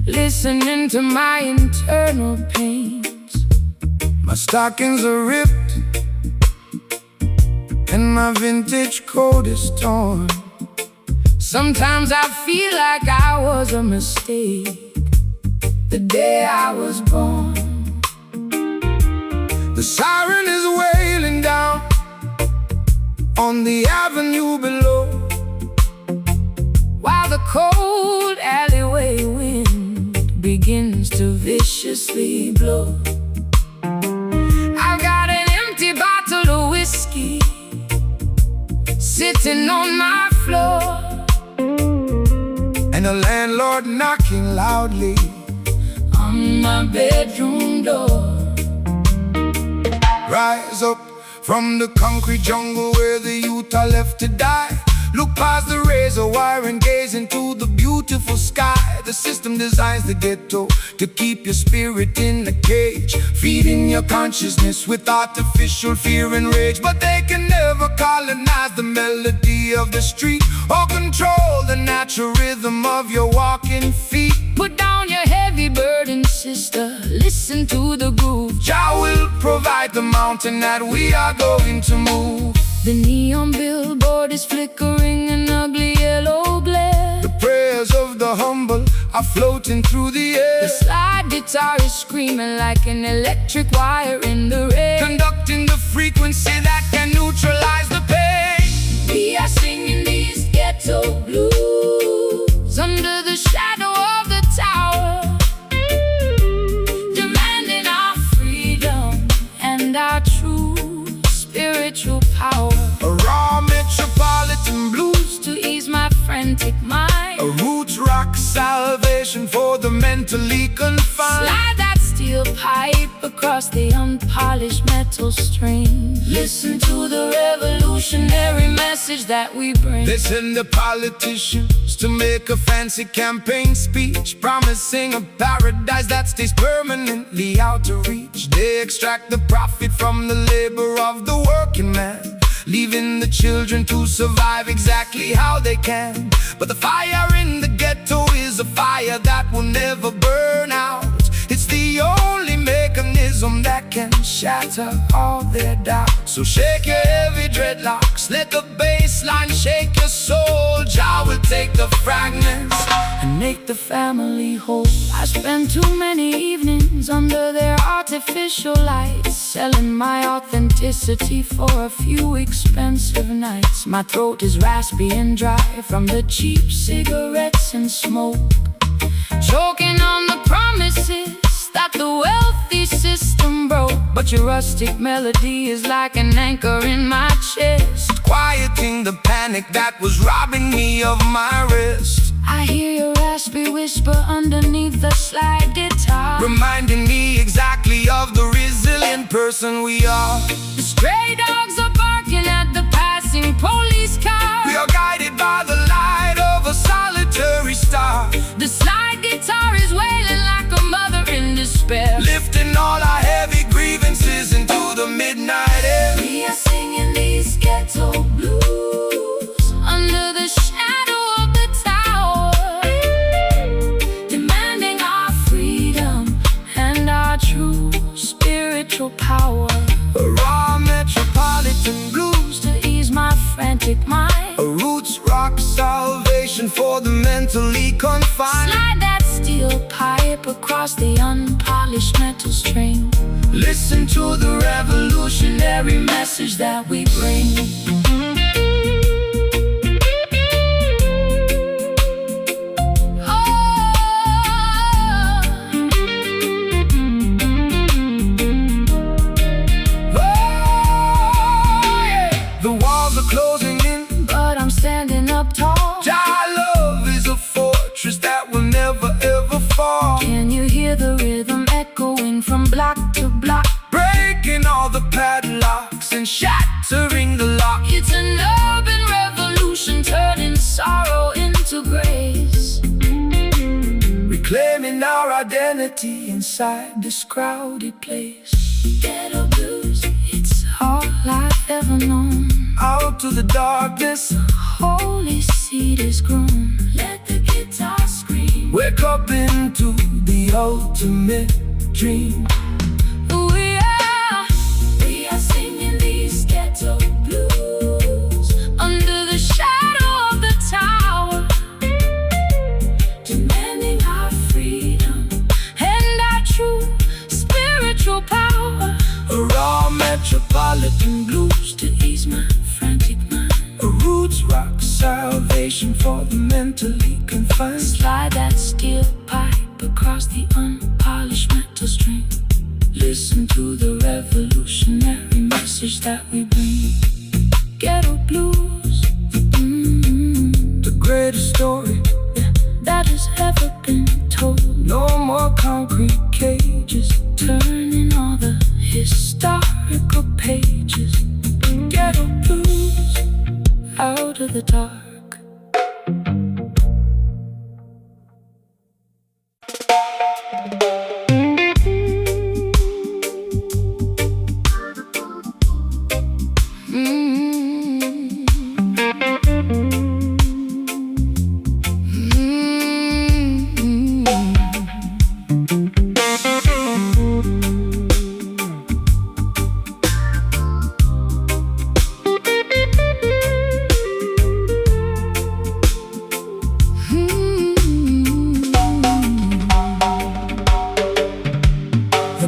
listening to my internal pains. My stockings are ripped and my vintage coat is torn. Sometimes I feel like I was a mistake the day I was born. The siren is wailing down on the avenue below, while the cold alleyway wind begins to viciously blow. I've got an empty bottle of whiskey sitting on my floor, and the landlord knocking loudly on my bedroom door. Rise up from the concrete jungle where the youth are left to die. Look past the razor wire and gaze into the beautiful sky. The system designs the ghetto to keep your spirit in a cage, feeding your consciousness with artificial fear and rage. But they can never colonize the melody of the street or control the natural rhythm of your walking feet. Put down your heavy burden, sister, listen to the groove. Jah will provide the mountain that we are going to move. The neon billboard is flickering an ugly yellow glare. The prayers of the humble are floating through the air. The slide guitar is screaming like an electric wire in the rain, conducting the frequency that can neutralize the pain. We are singing these ghetto blues under the shadow of the tower, demanding our freedom and our true spiritual power. A raw metropolitan blues to ease my frantic mind, a roots rock salvation for the mentally confined. Slide that steel pipe across the unpolished metal string. Listen to the revolutionary message that we bring. They send the politicians to make a fancy campaign speech, promising a paradise that stays permanently out of reach. They extract the profit from the labor of the working man, leaving the children to survive exactly how they can. But the fire in the ghetto is a fire that will never burn out. It's the only mechanism that can shatter all their doubts. So shake your heavy dreadlocks, let the bass line shake your soul. Jah will take the fragments and make the family whole. I spent too many evenings under their artificial lights, selling my authenticity for a few expensive nights. My throat is raspy and dry from the cheap cigarettes and smoke, choking on the promises that the wealthy system broke. But your rustic melody is like an anchor in my chest, quieting the panic that was robbing me of my rest. I hear your raspy whisper underneath the slide guitar, reminding me exactly of the resilient person we are. The stray dogs are barking at the passing police car. We are guided by the light of a solitary star. The slide guitar is wailing like a mother in despair, lifting all our heavy grievances into the midnight air. We are singing these ghetto blues under the shadow of the tower, demanding our freedom and our true spiritual power. A raw metropolitan blues to ease my frantic mind, a roots rock salvation for the mentally confined. Slide that steel pipe across the unpolished metal string. Listen to the revolutionary message that we bring. The walls are closing in, but I'm standing up tall. Jah love is a fortress that will never ever fall. Can you hear the rhythm echoing from block to block, breaking all the padlocks and shattering the lock? It's a inside this crowded place. Ghetto blues, it's all I've ever known. Out to the darkness, Holy seed is grown. Let the guitar scream. wake up into the ultimate dream. We are singing these ghetto blues under the shadow of the tower, demanding our freedom and our true spiritual power. A raw metropolitan blues To ease my frantic mind, a roots rock salvation for the mentally confined. slide that steel pipe across the unpolished metal string. Listen to the revolutionary message that we bring. Ghetto blues, The greatest story, that has ever been told. no more concrete cages. Turning all the historical pages. Ghetto blues, out of the dark.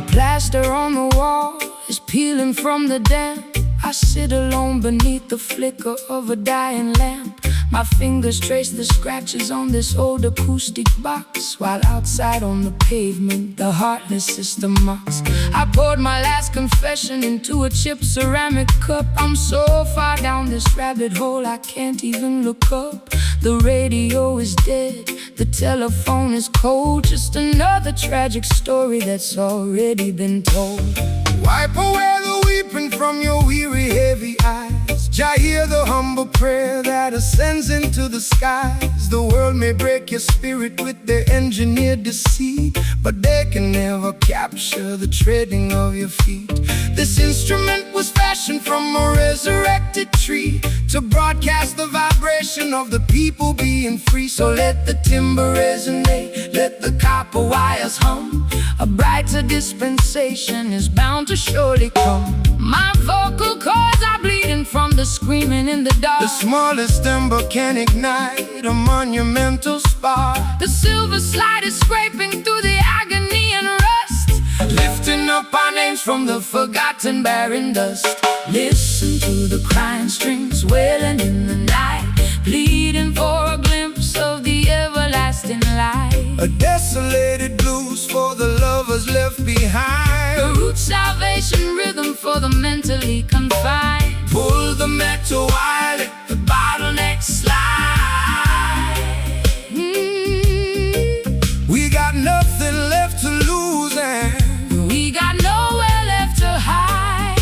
Plaster on the wall is peeling from the damp. I sit alone beneath the flicker of a dying lamp. My fingers trace the scratches on this old acoustic box, while outside on the pavement the heartless system mocks. I poured my last confession into a chipped ceramic cup. I'm so far down this rabbit hole I can't even look up. The radio is dead, the telephone is cold. Just another tragic story that's already been told. Wipe away the weeping from your weary, heavy eyes. Jah hear the humble prayer that ascends into the skies. The world may break your spirit with their engineered deceit, but they can never capture the treading of your feet. This instrument was fashioned from a resurrected tree to broadcast the vibration of the people being free. So let the timber resonate, let the copper wires hum. A brighter dispensation is bound to surely come. My vocal cords are bleeding from the screaming in the dark. The smallest ember can ignite a monumental spark. The silver slide is scraping through the agony and rust, Lifting up our names from the forgotten barren dust. Listen to the crying strings wailing in the night, pleading for a glimpse of the everlasting light. a desolated blues for the lovers left behind. The root salvation rhythm for the mentally confined. Pull the metal wire, let the bottleneck slide. We got nothing left to lose and We got nowhere left to hide.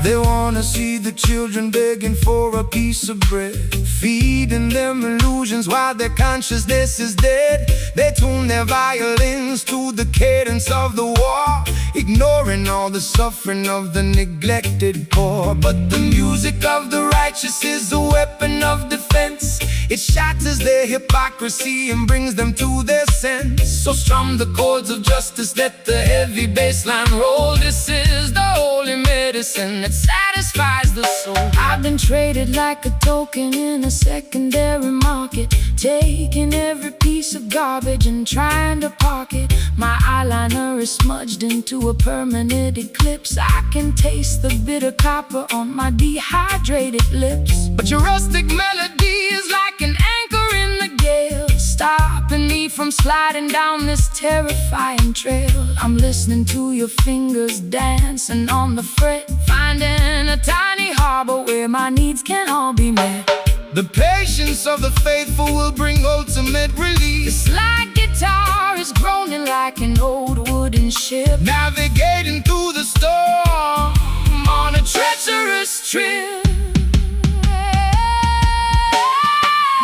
they wanna see the children begging for a piece of bread, feeding them illusions while their consciousness is dead. They tune their violins to the cadence of the war, ignoring all the suffering of the neglected poor. But the music of the righteous is a weapon of defense. It shatters their hypocrisy and brings them to their sense. So strum the chords of justice, let the heavy bass line roll. This is the holy medicine that satisfies the soul. I've been traded like a token in a secondary market, taking every piece of garbage and trying to park it. My eyeliner is smudged into a permanent eclipse. I can taste the bitter copper on my dehydrated lips. But your rustic melody is like an anchor in the gale, stopping me from sliding down this terrifying trail. I'm listening to your fingers dancing on the fret, finding a tiny harbor where my needs can all be met. The patience of the faithful will bring ultimate release. This light guitar is groaning like an old wooden ship, Navigating through the storm on a treacherous trip.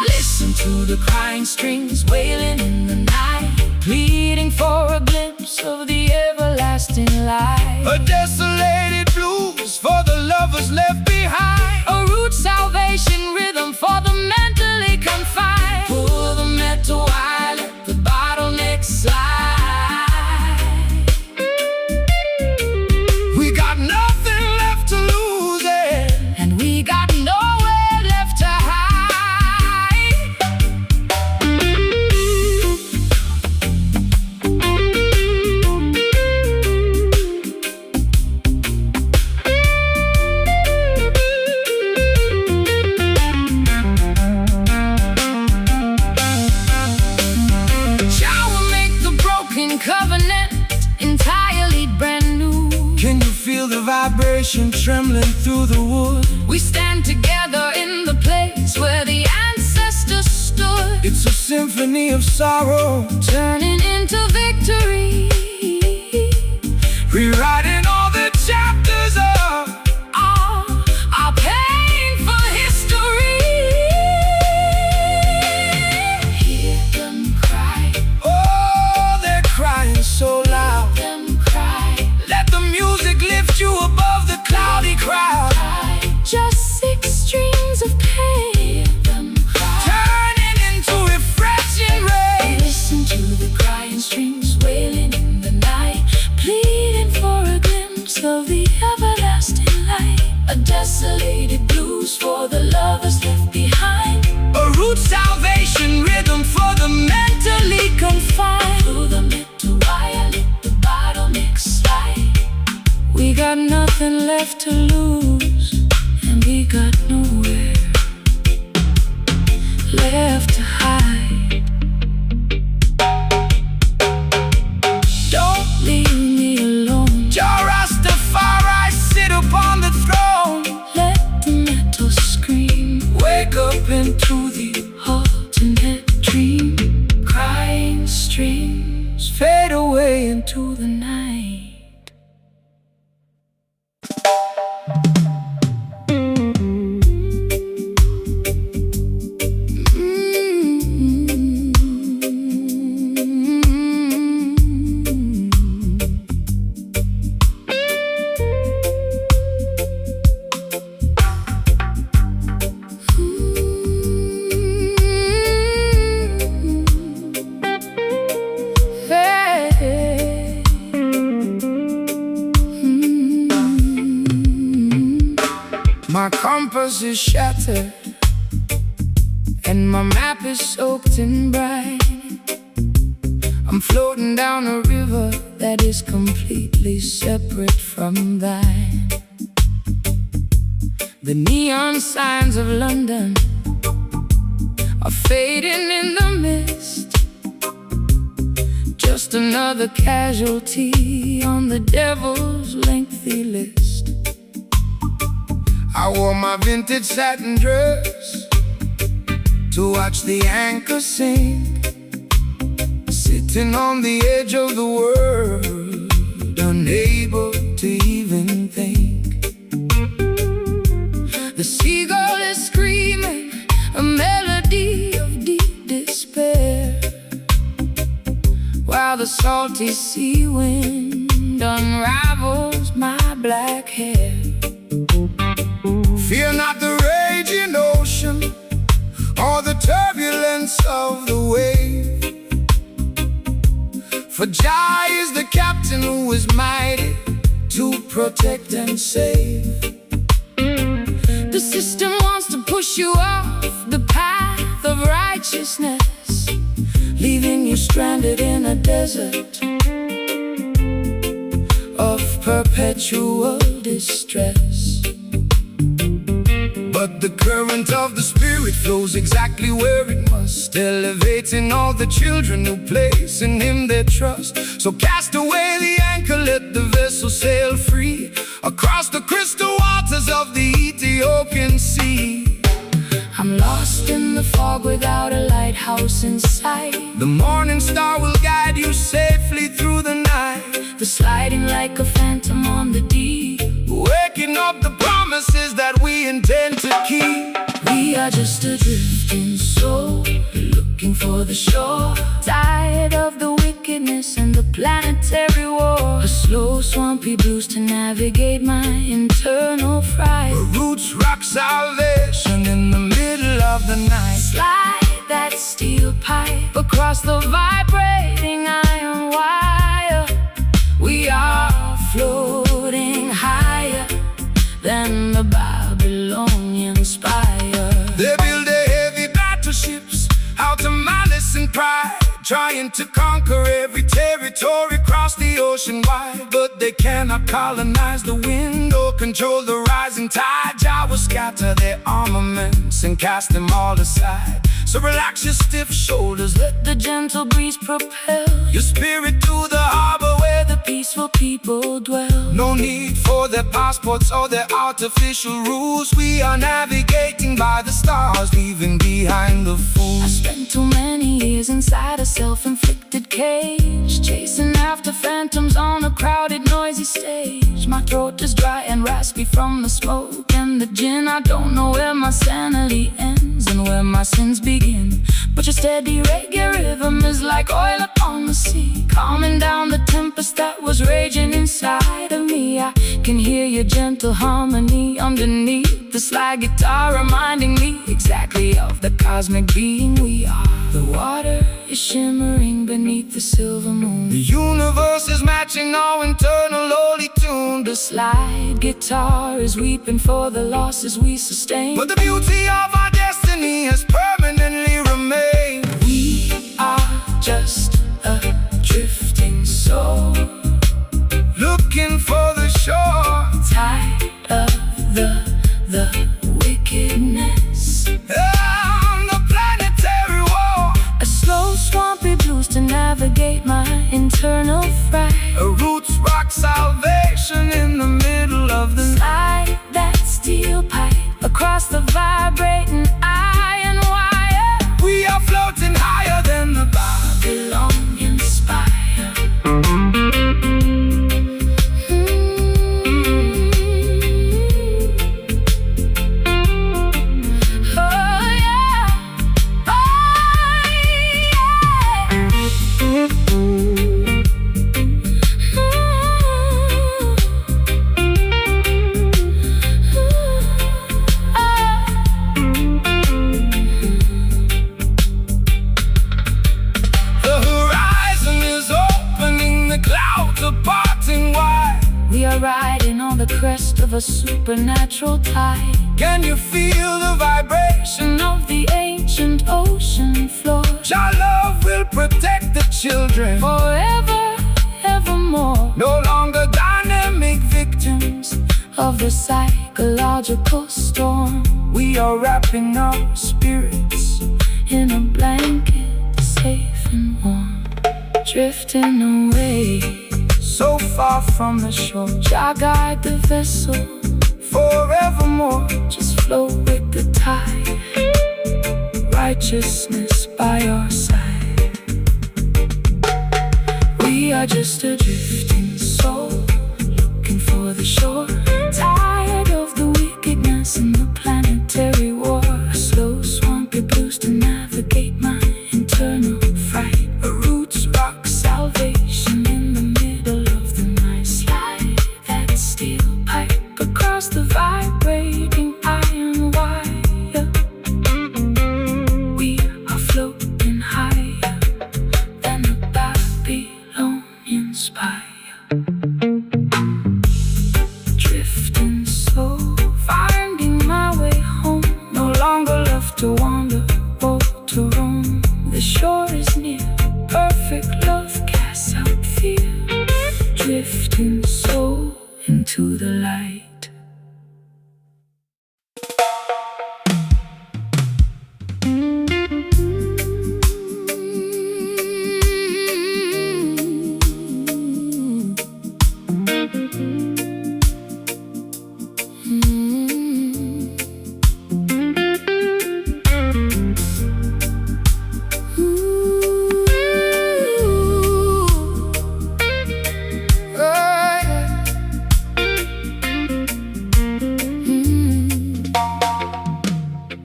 Listen to the crying strings wailing in the night, please. for a glimpse of the everlasting light. A desolated blues for the lovers left behind. A root salvation rhythm for the mentally confined. Pull the metal wire, let the bottleneck slide. We got nothing left to lose, and we got nowhere left to hide. Shall we make the broken covenant entirely brand new? Can you feel the vibration trembling through the wood? We stand together in the place where the ancestors stood. It's a symphony of sorrow, turning into victory, rewriting all the chapters of our painful history. Hear them cry. Oh, they're crying so loud. Hear them cry. Let the music lift you above the cloudy crowd. Just 6 strings of pain. Hear them cry. Turning into refreshing rain. Listen to the crying strings wailing in the night, pleading for a glimpse of the everlasting light. A desolated blues for the lovers left behind. A root salvation rhythm for the mentally confined. Through the metal wire, let the bottleneck slide. We got nothing left to lose, and we got nowhere left to hide. Don't leave me alone. Jah Rastafari sit upon the throne. Let the metal scream. Wake up into the Alternate dream. Crying streams fade away into the night. My compass is shattered, and my map is soaked in brine. I'm floating down a river that is completely separate from thine. The neon signs of London are fading in the mist. Just another casualty on the devil's lengthy list. I wore my vintage satin dress to watch the anchor sink, sitting on the edge of the world, unable to even think. The seagull is screaming a melody of deep despair, while the salty sea wind unravels my black hair. Fear not the raging ocean or the turbulence of the wave, for Jah is the captain who is mighty to protect and save. The system wants to push you off the path of righteousness, leaving you stranded in a desert of perpetual distress. But the current of the Spirit flows exactly where it must, elevating all the children who place in Him their trust. So cast away the anchor, let the vessel sail free across the crystal waters of the Ethiopian Sea. I'm lost in the fog without a lighthouse in sight. The morning star will guide you safely through the night. The sliding like a phantom on the deep, waking up the promises that we intend to keep. We are just a drifting soul, looking for the shore, tired of the wickedness and planetary war. A slow, swampy blues to navigate my internal fright. Roots rock salvation in the middle of the night. Slide that steel pipe across the vibrating iron wire. We are floating higher than the Babylonian spire. They build their heavy battleships out of malice and pride, trying to conquer every territory across the ocean wide. But they cannot colonize the wind or control the rising tide. Jah will scatter their armaments and cast them all aside. So relax your stiff shoulders, Let the gentle breeze propel your spirit to the harbor where the peaceful people dwell. no need for their passports or their artificial rules. We are navigating by the stars, leaving behind the I fools. spent too many years inside a self-inflicted cage, chasing after phantoms on a crowded, noisy stage. My throat is dry and raspy from the smoke and the gin. I don't know where my sanity ends and where my sins begin. But your steady reggae rhythm is like oil upon the sea, calming down the tempest that was raging inside of me. I can hear your gentle harmony underneath the slide guitar, reminding me exactly of the cosmic being we are. The water is shimmering beneath the silver moon. The universe is matching our internal holy tune. The slide guitar is weeping for the losses we sustain. But the beauty of our destiny has permanently remained. We are just a drifting soul, Looking for the shore, tired of the wickedness. on the planetary war. A slow, swampy blues to navigate my internal fright. Roots rock salvation in the middle of the night. Slide that steel pipe across the vibrating iron wire. We are floating higher than the Babylonian spire. Oh yeah, The horizon is opening, the clouds are parting wide. we are riding on the crest of a supernatural tide. Can you feel the vibration? Of the ancient ocean floor, Your love will protect the children. forever, evermore. No longer dynamic Victims of the psychological storm. We are wrapping our spirits In a blanket, safe and warm, drifting away so far from the shore. Jah guide the vessel, Forevermore, just float with the tide. Righteousness by our side. We are just a drifting soul, looking for the shore. Tired of the wickedness and the planetary war. A slow, swampy blues to navigate my internal fright. roots rock Salvation in the middle of the night. Slide that steel pipe across the vibrating iron wire. We are floating higher than the Babylonian spire. Drifting slow, finding my way home. No longer left to wander or to roam. The shore is near, perfect love casts out fear. Drifting slow into the light.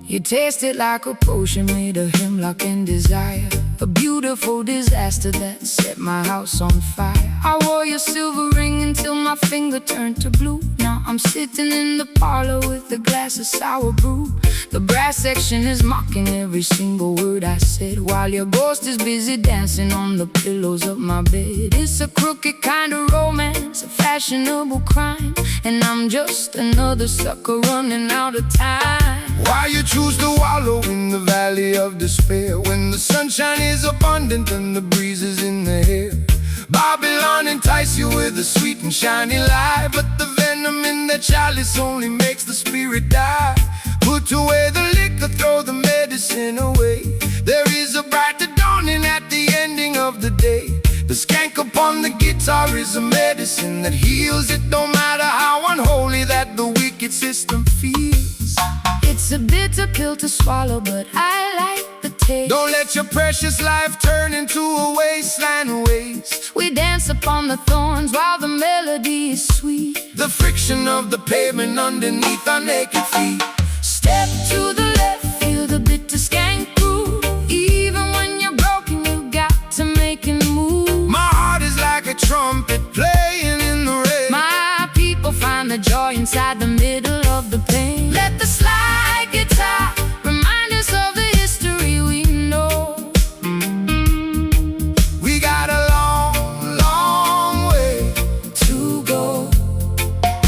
You taste it like a potion made of hemlock and desire. a beautiful disaster that set my house on fire. I wore your silver ring until my finger turned to blue. Now I'm sitting in the parlor with a glass of sour brew. The brass section is mocking every single word I said, while your ghost is busy dancing on the pillows of my bed. It's a crooked kind of romance, a fashionable crime, and I'm just another sucker running out of time. Why you choose to wallow in the valley of despair, when the sunshine is abundant and the breeze is in the air? Babylon entice you with a sweet and shiny lie, but the venom in the chalice only makes the spirit die. Put away the liquor, throw the medicine away. There is a brighter dawning at the ending of the day. The skank upon the guitar is a medicine that heals. It don't matter how unholy that the wicked system feels. It's a bitter pill to swallow, but I like the taste. Don't let your precious life turn into a wasteland waste. We dance upon the thorns while the melody is sweet. The friction of the pavement underneath our naked feet. Step to the left, feel the bitter skank groove. Even when you're broken, you got to make a move. My heart is like a trumpet playing in the rain. My people find the joy inside the middle of the pain. Let the slide guitar remind us of the history we know. We got a long, long way to go,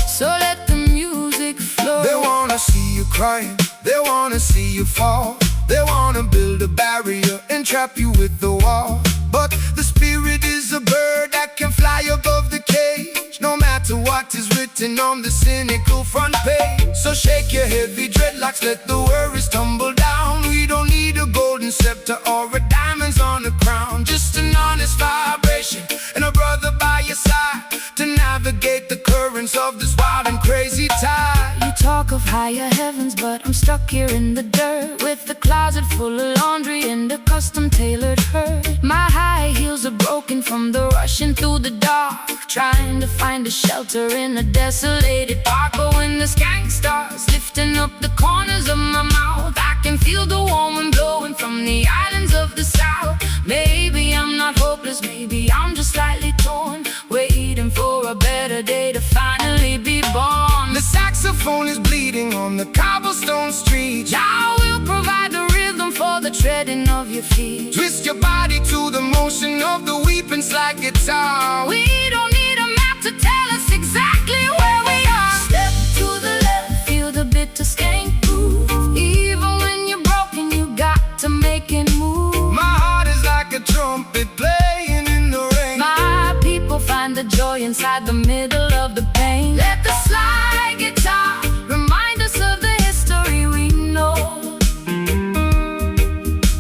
so let the music flow. They wanna see you crying, they wanna see you fall. They wanna build a barrier and trap you with the wall. But the spirit is a bird that can fly above the cage, no matter what is written on the cynical front page. So shake your heavy dreadlocks, let the worries tumble down. We don't need a golden scepter or a diamonds on a crown, just an honest vibration and a brother by your side to navigate the currents of this wild and crazy tide. You talk of higher heavens, but I'm stuck here in the dirt, with a closet full of laundry and a custom tailored herd. My high heels are broken from the rushing through the dark, trying to find a shelter in a desolated park. But when the skank starts lifting up the corners of my mouth, I can feel the warm wind blowing from the islands of the south. Maybe I'm not hopeless, maybe I'm just slightly torn, waiting for a better day to finally be born. The saxophone is bleeding on the cobblestone street. Jah will provide the rhythm for the treading of your feet. Twist your body to the motion of the weeping slide guitar. We don't need a map to tell us exactly where we are. Step to the left, feel the bitter skank groove. Even when you're broken, you got to make it move. My heart is like a trumpet playing in the rain. My people find the joy inside the middle of the pain. Let the slide guitar remind us of the history we know.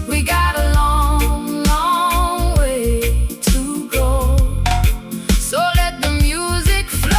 We got a long, long way to go, so let the music flow.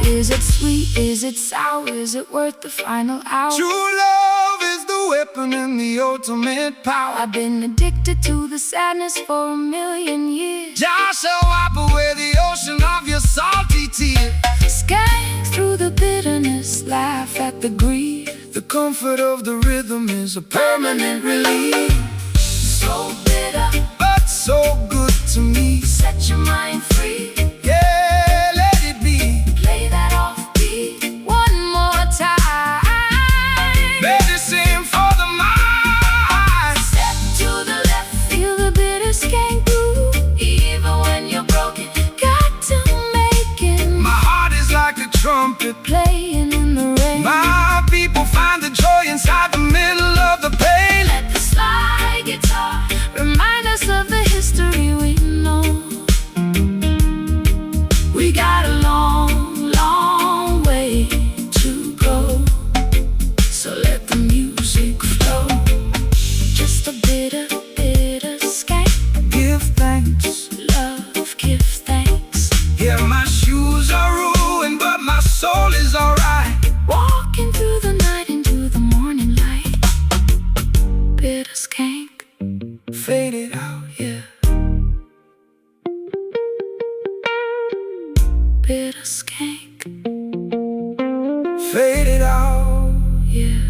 Is it sweet? Is it sour? Is it worth the final hour? True love is the weapon and the ultimate power. I've been addicted to the sadness for a million years. Jah shall wipe away the ocean of your salty tears. Skank through the bitterness, laugh at the grief. The comfort of the rhythm is a permanent relief. So bitter, but so good to me. set your mind free. Yeah, let it be. Play that offbeat one more time. Medicine for the mind. Step to the left, feel the bitter skank groove. Even when you're broken, got to make it. My heart is like a trumpet Playing in the rain. My people find the joy inside the middle of the pain. Let the slide guitar remind us of the history we know. We got a long, long way to go, so let the music flow. Just a bitter, bitter skank. Give thanks. Love, give thanks. Yeah, my shoes are ruined, but my soul is alright. Walking through the night into the morning light. Bitter skank, Faded out, yeah. bitter skank. Faded out, yeah.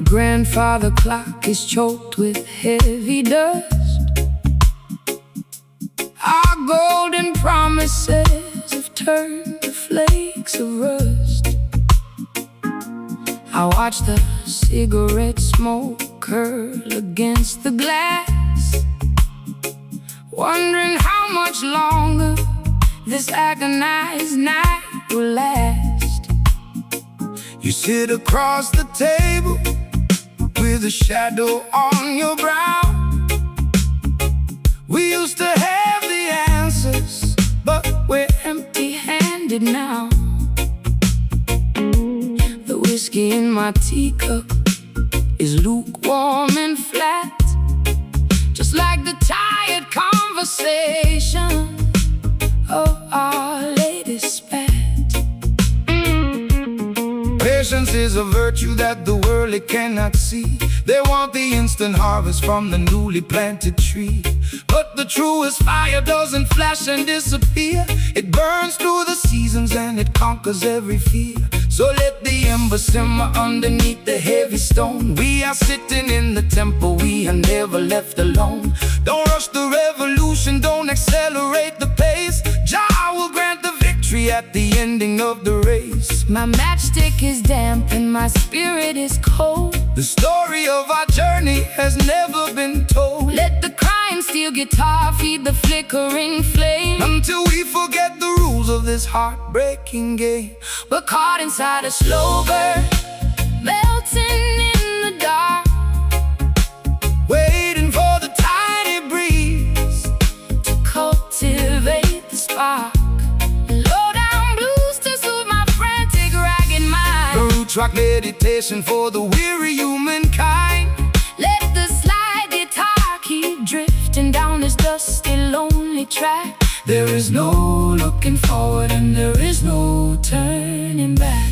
Grandfather clock is choked with heavy dust. Our golden promises have turned to flakes of rust. I watch the cigarette smoke curl against the glass, wondering how much longer this agonized night will last. You sit across the table with a shadow on your brow. We used to have the answers, but we're empty-handed now. The whiskey in my teacup is lukewarm and flat, just like the tired conversation of our latest spat. Patience is a virtue that the world it cannot see. They want the instant harvest from the newly planted tree, but the truest fire doesn't flash and disappear. It burns through the seasons and it conquers every fear. So let the ember simmer underneath the heavy stone. We are sitting in the temple, we are never left alone. Don't rush the revolution, don't accelerate the pace. Jah will grant the victory at the ending of the race. My matchstick is damp and my spirit is cold. The story of our journey has never been told. Let the crying steel guitar feed the flickering flame, until we forget the rules of this heartbreaking game. We're caught inside a slow burn, melting in the dark, waiting for the tiny breeze to cultivate the spark. Low-down blues to soothe my frantic, ragged mind. A roots rock meditation for the weary humankind. Let the slide guitar keep drifting down this dusty, lonely track. There is no looking forward and there is no turning back.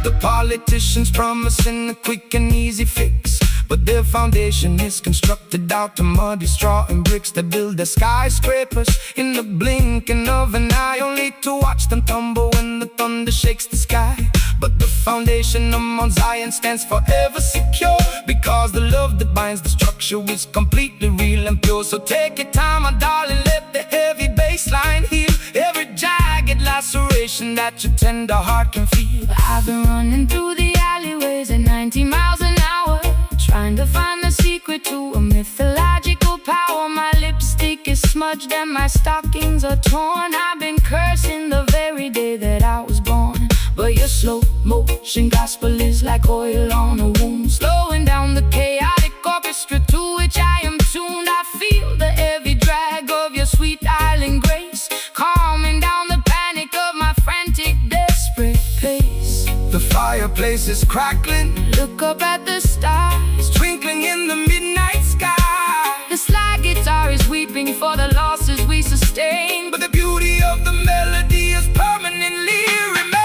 The politicians promising a quick and easy fix, but their foundation is constructed out of muddy straw and bricks that build their skyscrapers in the blinking of an eye, only to watch them tumble when the thunder shakes the sky. But the foundation of Mount Zion stands forever secure, because the love that binds the structure is completely real and pure. So take your time, my darling, let the heavy bass line heal every jagged laceration that your tender heart can feel. I've been running through the alleyways at 90 miles an hour, trying to find the secret to a mythological power. My lipstick is smudged and my stockings are torn. I've been cursing the very day that I was born. But your slow motion gospel is like oil on a wound, slowing down the chaotic orchestra to which I am tuned. I feel the heavy drag of your sweet island grace, calming down the panic of my frantic, desperate pace. The fireplace is crackling, look up at the stars twinkling in the midnight sky. The slide guitar is weeping for the losses we sustained, but the beauty of the melody is permanently remain.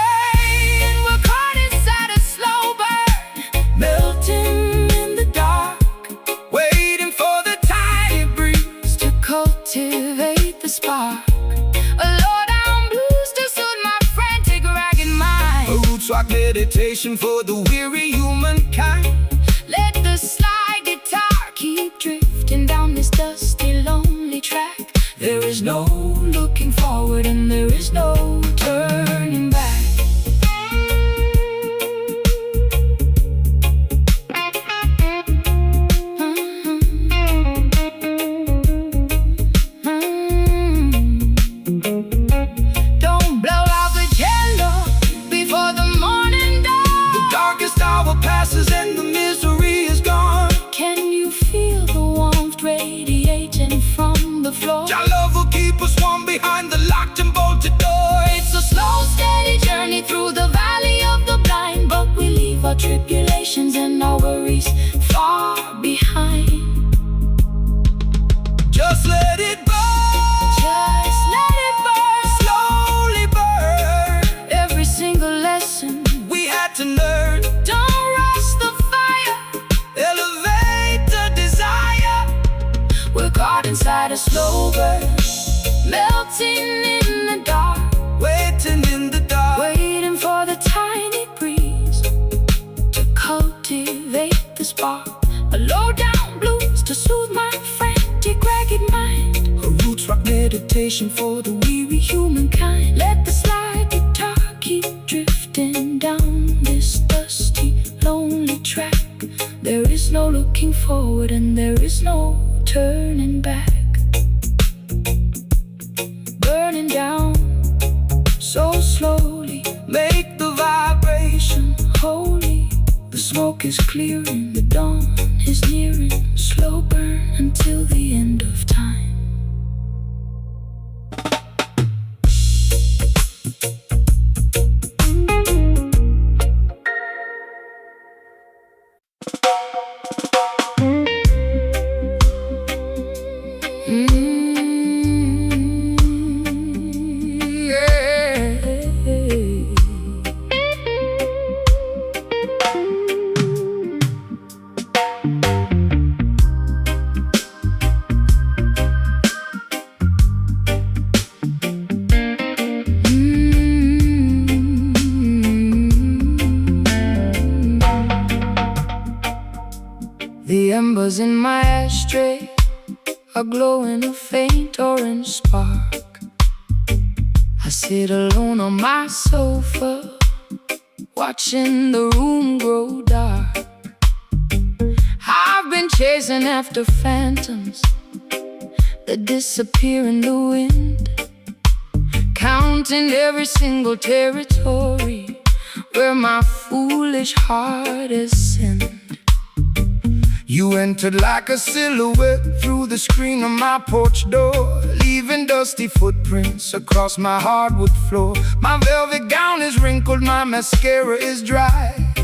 We're caught inside a slow burn, melting in the dark, waiting for the tiny breeze to cultivate the spark. A low-down blues to soothe my frantic, ragged mind. A roots rock meditation for the weary humankind. Let the slide guitar keep drifting down this dusty, lonely track. There is no looking forward and there is no turning back. let it burn. Just let it burn. Slowly burn. Every single lesson We had to learn. don't rush the fire. Elevate the desire. We're caught inside a slow burn, melting in the dark, Waiting in the dark. waiting for the tiny breeze to cultivate the spark. A low down blues to soothe my frantic, ragged mind. A roots rock Meditation for the weary humankind. Let the slide guitar keep drifting down this dusty, lonely track. There is no looking forward and there is no turning back. Burning down so slowly, make the vibration. holy. The smoke is clearing, the dawn is nearing. Slow burn until the end of time. The embers in my ashtray are glowing a faint orange spark. I sit alone on my sofa, watching the room grow dark. I've been chasing after phantoms that disappear in the wind, counting every single territory where my foolish heart has sinned. You entered like a silhouette through the screen of my porch door, leaving dusty footprints across my hardwood floor. My velvet gown is wrinkled, my mascara is dry,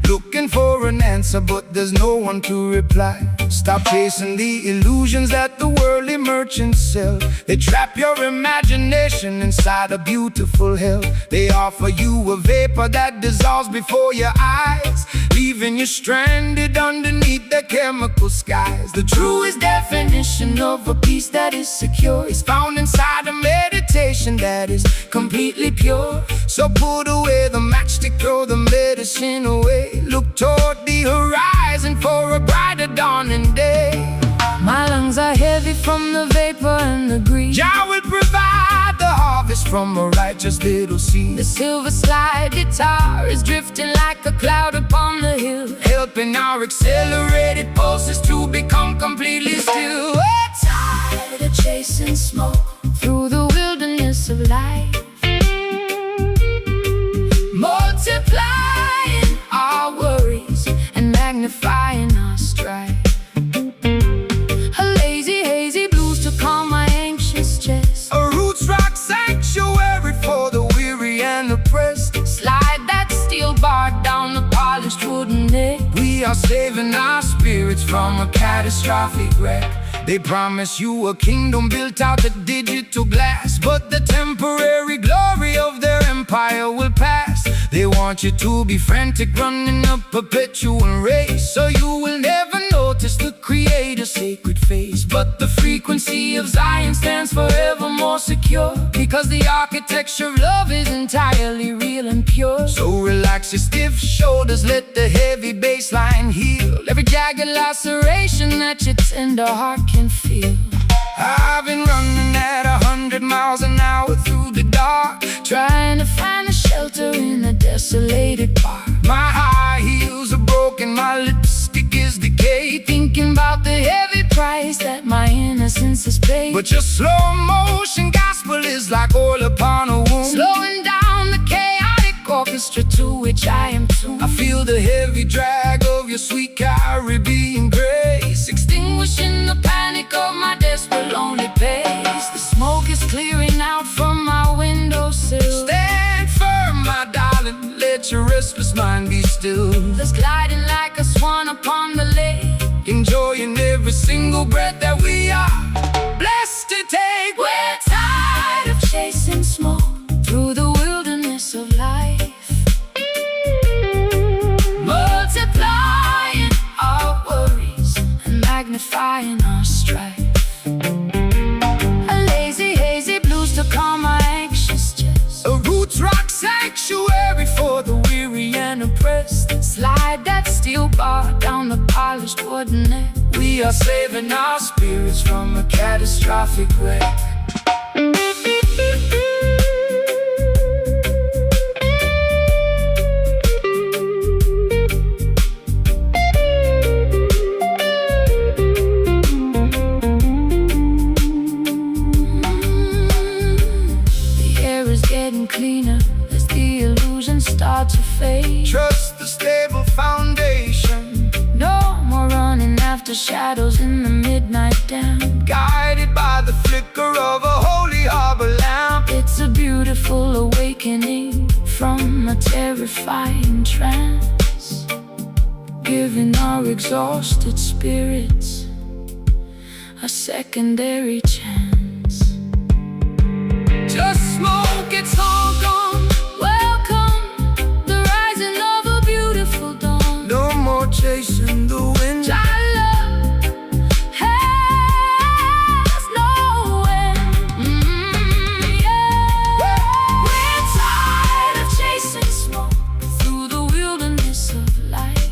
looking for an answer, but there's no one to reply. Stop chasing the illusions that the worldly merchants sell. They trap your imagination inside a beautiful hell. They offer you a vapor that dissolves before your eyes, leaving you stranded underneath the chemical skies. The truest definition of a peace that is secure is found inside a meditation that is completely pure. So put away the matchstick, throw the medicine away. Look toward the horizon for a brighter dawning day. My lungs are heavy from the vapor and the greed. Jah will provide the harvest from a righteous little seed. The silver slide guitar is drifting like a cloud upon the hill, Helping our accelerated pulses to become completely still. we're tired of chasing smoke through the wilderness of life, multiplying our worries and magnifying our strife. A lazy, hazy blues to calm my anxious chest. A roots rock sanctuary for the weary and oppressed. Slide that steel bar down the polished wooden neck. We are saving our spirits from a catastrophic wreck. They promise you a kingdom built out of digital glass, but the temporary glory of their empire will pass. They want you to be frantic, running a perpetual race, so you will never notice the Creator's sacred face. But the frequency of Zion stands forever more secure, because the architecture of love is entirely real and pure. So relax your stiff shoulders, let the heavy bass line heal every jagged laceration that your tender heart can feel. I've been running at 100 miles an hour through the dark, Trying to find a shelter in a desolated park. my high heels are broken, my lipstick is decayed, Thinking about the heavy price that my innocence has paid. but your slow motion gospel is like oil upon a wound. Slowing down the chaotic orchestra to which I am tuned. I feel the heavy drag of your sweet Caribbean grace, Extinguishing the panic of my desperate lonely pace. The smoke is clearing out from my windowsill. Stand firm, my darling, let your restless mind be still. Thus gliding like a swan upon the lake, Enjoying every single breath that we are blessed steel bar down the polished wooden neck. We are saving our spirits from a catastrophic wreck. Cleaner as the illusions start to fade. Trust the stable foundation. No more running after shadows in the midnight damp. Guided by the flicker of a holy harbor lamp. It's a beautiful awakening from a terrifying trance, giving our exhausted spirits a secondary chance. Just smoke, it's all gone. Welcome, the rising of a beautiful dawn. No more chasing the wind. Our love has no end. Yeah. We're tired of chasing smoke through the wilderness of life,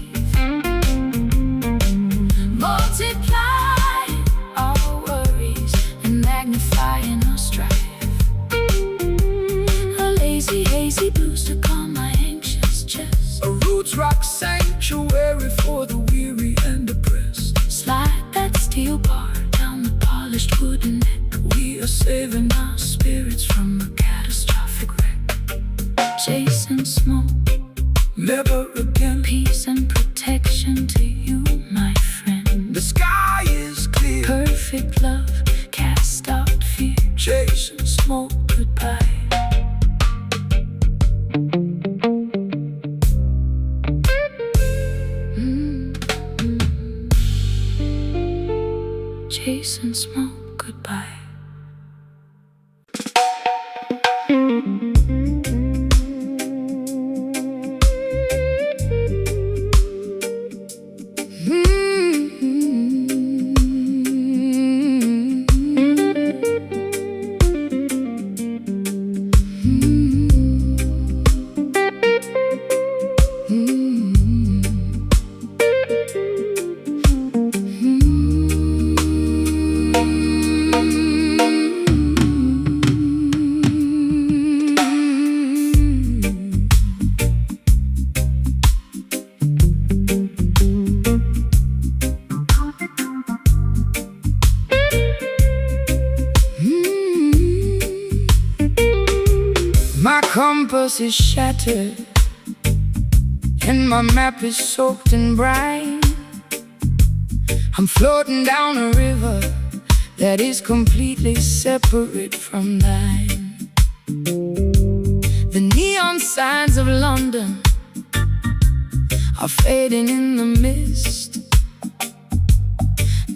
multiplying our worries and magnifying our strife. Hazy blues to calm my anxious chest. A roots rock sanctuary for the weary and oppressed. Slide that steel bar down the polished wooden neck. We are saving our spirits from a catastrophic wreck. Chasing smoke, never again. Peace and protection to you, my friend. The sky is clear. Perfect love, cast out fear. Chasing smoke, goodbye. Chasing smoke, goodbye. My compass is shattered and my map is soaked in brine. I'm floating down a river that is completely separate from thine. The neon signs of London are fading in the mist.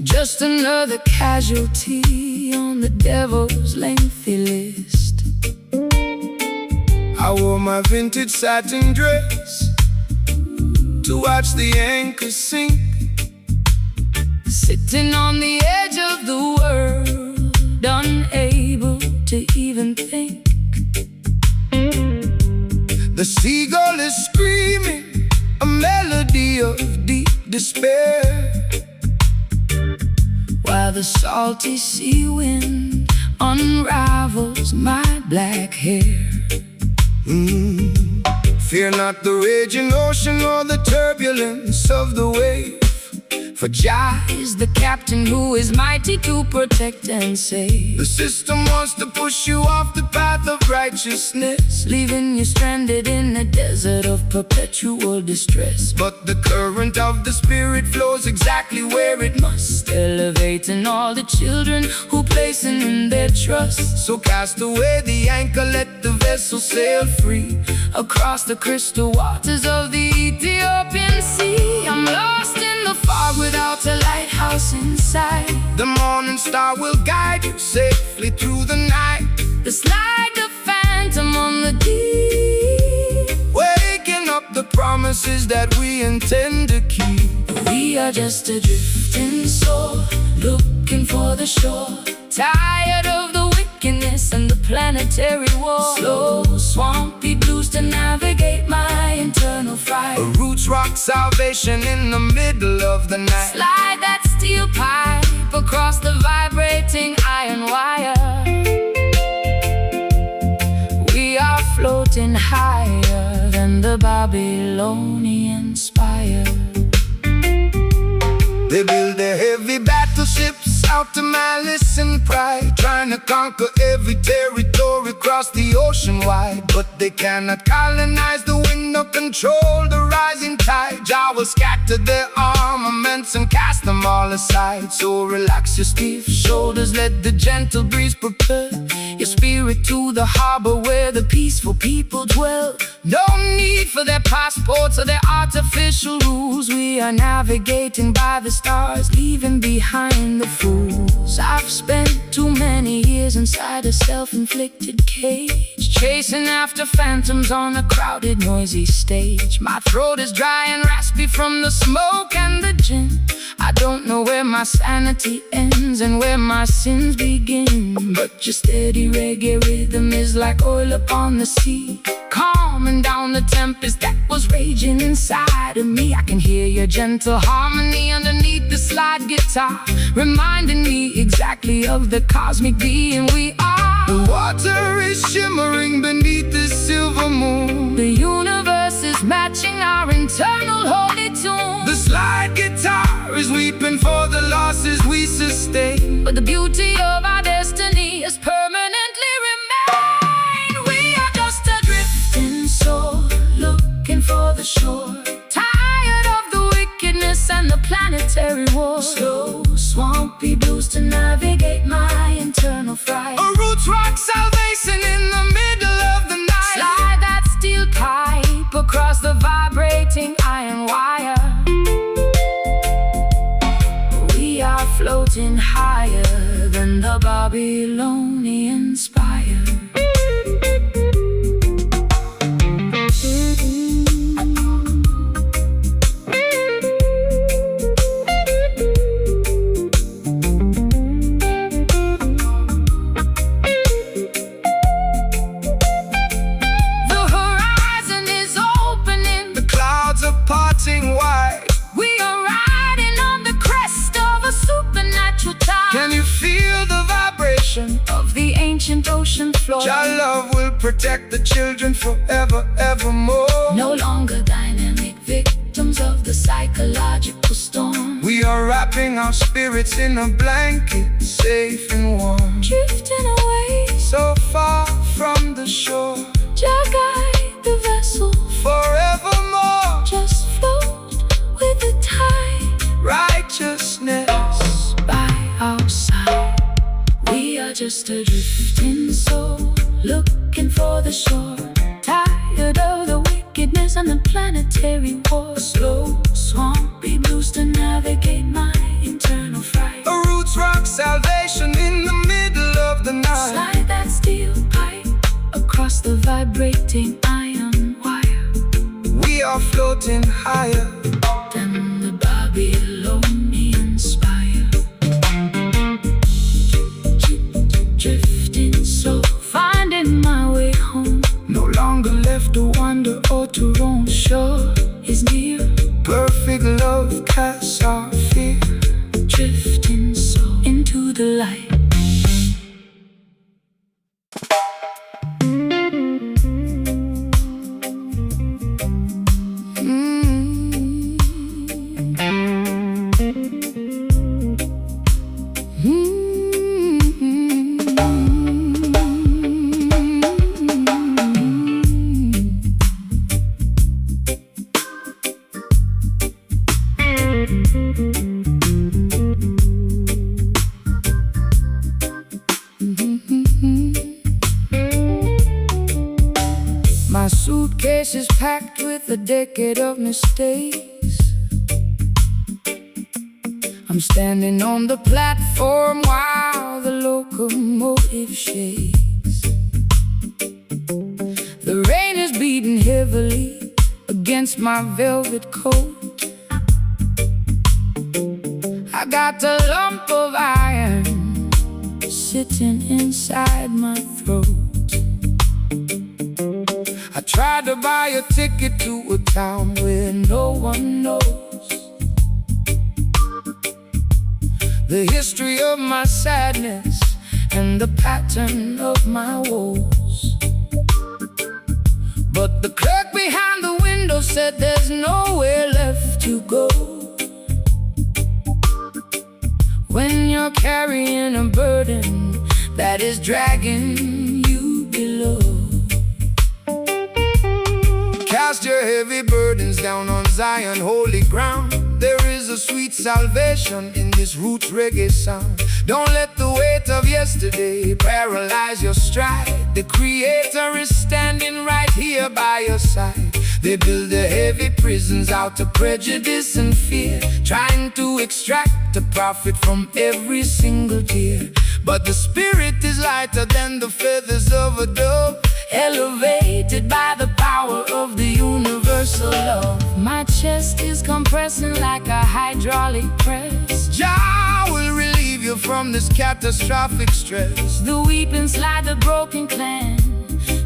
Just another casualty on the devil's lengthy list. I wore my vintage satin dress to watch the anchor sink, sitting on the edge of the world, unable to even think. The seagull is screaming a melody of deep despair, while the salty sea wind unravels my black hair. Fear not the raging ocean or the turbulence of the wave, for Jah is the captain who is mighty to protect and save. The system wants to push you off the path of righteousness, leaving you stranded in a desert of perpetual distress. But the current of the Spirit flows exactly where it must, elevating all the children who placing in their trust. So cast away the anchor, let the vessel sail free across the crystal waters of the Ethiopian sea. I'm lost in the fog without a lighthouse inside. The morning star will guide you safely through the night. Just like a phantom on the deep, waking up the promises that we intend to keep. We are just a drifting soul, looking for the shore, tired of the wickedness and the planetary war. Slow, swampy blues to navigate my internal fright. A roots rock rock salvation in the middle of the night. Slide that steel pipe across the vibrating iron wire. We are floating higher than the Babylonian spire. They build their heavy battleships out to malice and pride, trying to conquer every territory across the ocean wide. But they cannot colonize the wind or control the rising tide. Jah will scatter their armaments and cast them all aside. So relax your stiff shoulders, let the gentle breeze propel your spirit to the harbor where the peaceful people dwell. No need for their passports or their artificial rules. We are navigating by the stars, leaving behind the fools. I've spent too many years inside a self-inflicted cage, chasing after phantoms on a crowded, noisy stage. My throat is dry and raspy from the smoke and the gin. I don't know where my sanity ends and where my sins begin. But your steady reggae rhythm is like oil upon the sea, calming down the tempest that was raging inside of me. I can hear your gentle harmony underneath the slide guitar, reminding me exactly of the cosmic being we are. The water is shimmering beneath the silver moon. The universe is matching our internal holy tune. The slide guitar is weeping for the losses we sustain. But the beauty of our destiny is permanently remain. We are just a drifting soul, looking for the shore, tired of the wickedness and the planetary war. Slow, swampy blues to navigate my internal fright. A roots rock salvation in the middle of the night. Slide that steel pipe across the vibrating iron wire. We are floating higher than the Babylonian spire. Wide. We are riding on the crest of a supernatural tide. Can you feel the vibration of the ancient ocean floor? Jah love will protect the children forever, evermore. No longer dynamic victims of the psychological storm. We are wrapping our spirits in a blanket, safe and warm, drifting away so far from the shore. Jah guide the vessel forevermore. Just float with the tide. Righteousness by our side. We are just a drifting soul, looking for the shore, tired of the wickedness and the planetary war. Slow, swampy blues to navigate my internal fright. A roots rock salvation in the middle of the night. Slide that steel pipe across the vibrating iron wire. We are floating higher than the Babylonian spire. Drifting so, finding my way home. No longer left to wander or to roam. Shore is near, perfect love casts our fear. Drifting so into the light. My suitcase is packed with a decade of mistakes. I'm standing on the platform while the locomotive shakes. The rain is beating heavily against my velvet coat. I got a lump of iron sitting inside my throat. try to buy a ticket to a town where no one knows the history of my sadness and the pattern of my woes. But the clerk behind the window said there's nowhere left to go when you're carrying a burden that is dragging you below. Cast your heavy burdens down on Zion, holy ground. There is a sweet salvation in this roots reggae sound. Don't let the weight of yesterday paralyze your stride. The Creator is standing right here by your side. They build the heavy prisons out of prejudice and fear, trying to extract a profit from every single tear. But the spirit is lighter than the feathers of a dove, elevated by the power of the universal love. My chest is compressing like a hydraulic press. Jah will relieve you from this catastrophic stress. The weeping slide the broken clan,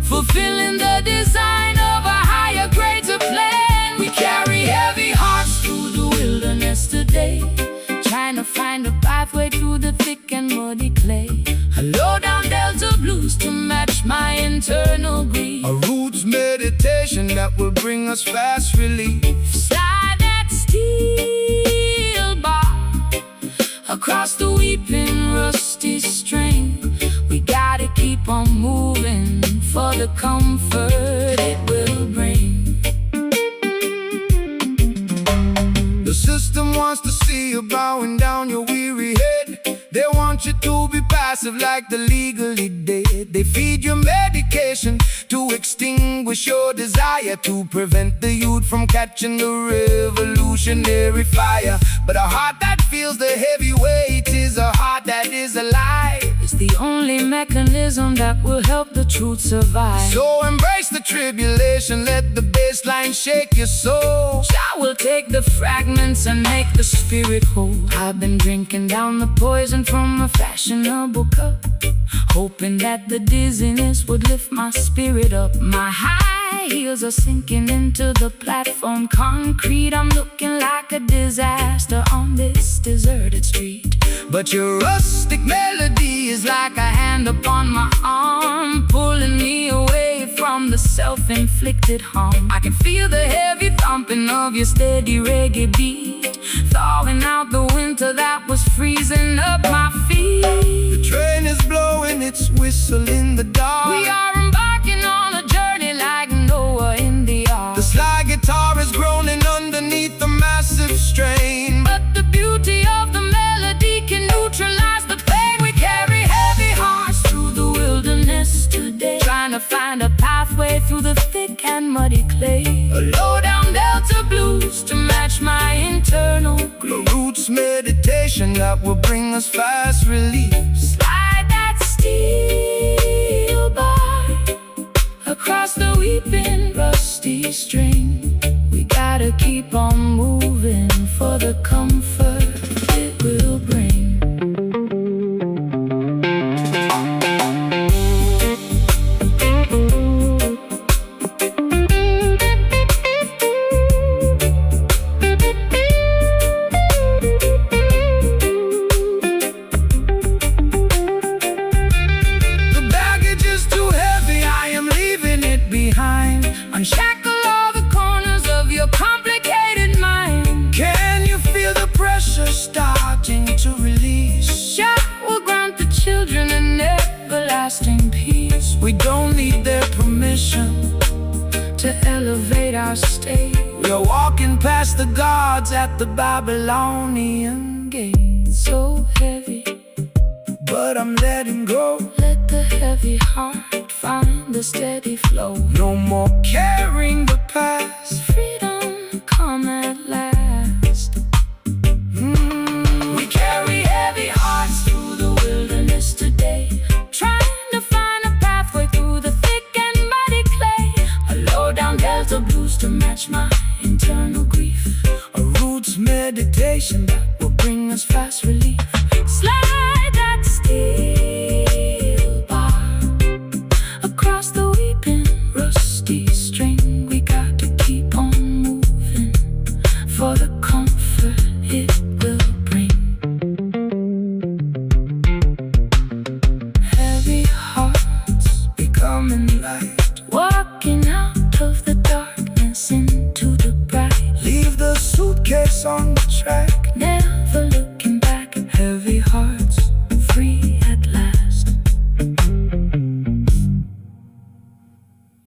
fulfilling the design of a higher, greater plan. We carry heavy hearts through the wilderness today, trying to find a pathway through the thick and muddy clay. A low-down delta blues to match my internal grief. A roots meditation that will bring us fast relief. Slide that steel bar across the weeping rusty string. We gotta keep on moving for the comfort it will bring. The system wants to see you bowing down your weary head. They want you to be passive like the legally dead. They feed you medication to extinguish your desire, to prevent the youth from catching the revolutionary fire. But a heart that feels the heavy weight is a heart that is alive. It's the only mechanism that will help the truth survive. So embrace the tribulation, let the baseline shake your soul. Jah will take the fragments and make the spirit whole. I've been drinking down the poison from a fashionable cup, hoping that the dizziness would lift my spirit up. My high heels are sinking into the platform concrete. I'm looking like a disaster on this deserted street. But your rustic melody is like a hand upon my arm, pulling me away from the self-inflicted harm. I can feel the heavy thumping of your steady reggae beat, thawing out the winter that was freezing up my feet. The train is blowing its whistle in the dark. We are embarking on a journey like Noah in the ark. The slide guitar is groaning underneath the massive strain, but the beauty of the melody can neutralize the pain. We carry heavy hearts through the wilderness today, trying to find a pathway through the thick and muddy clay. A low-down delta blues to match my internal grief. A roots meditation that will bring us fast relief. Slide that steel bar across the weeping rusty string. We gotta keep on moving for the comfort it will bring. Unshackle all the corners of your complicated mind. Can you feel the pressure starting to release? Jah will grant the children an everlasting peace. We don't need their permission to elevate our state. We're walking past the gods at the Babylonian gate. So heavy, but I'm letting go. Let the heavy heart find the steady flow. No more carrying the past. Freedom come at last. We carry heavy hearts through the wilderness today, trying to find a pathway through the thick and muddy clay. A low-down delta blues to match my internal grief. A roots meditation that will bring us fast relief. Slide that steel bar across the weeping rusty string. light. Walking out of the darkness into the bright. Leave the suitcase on the track.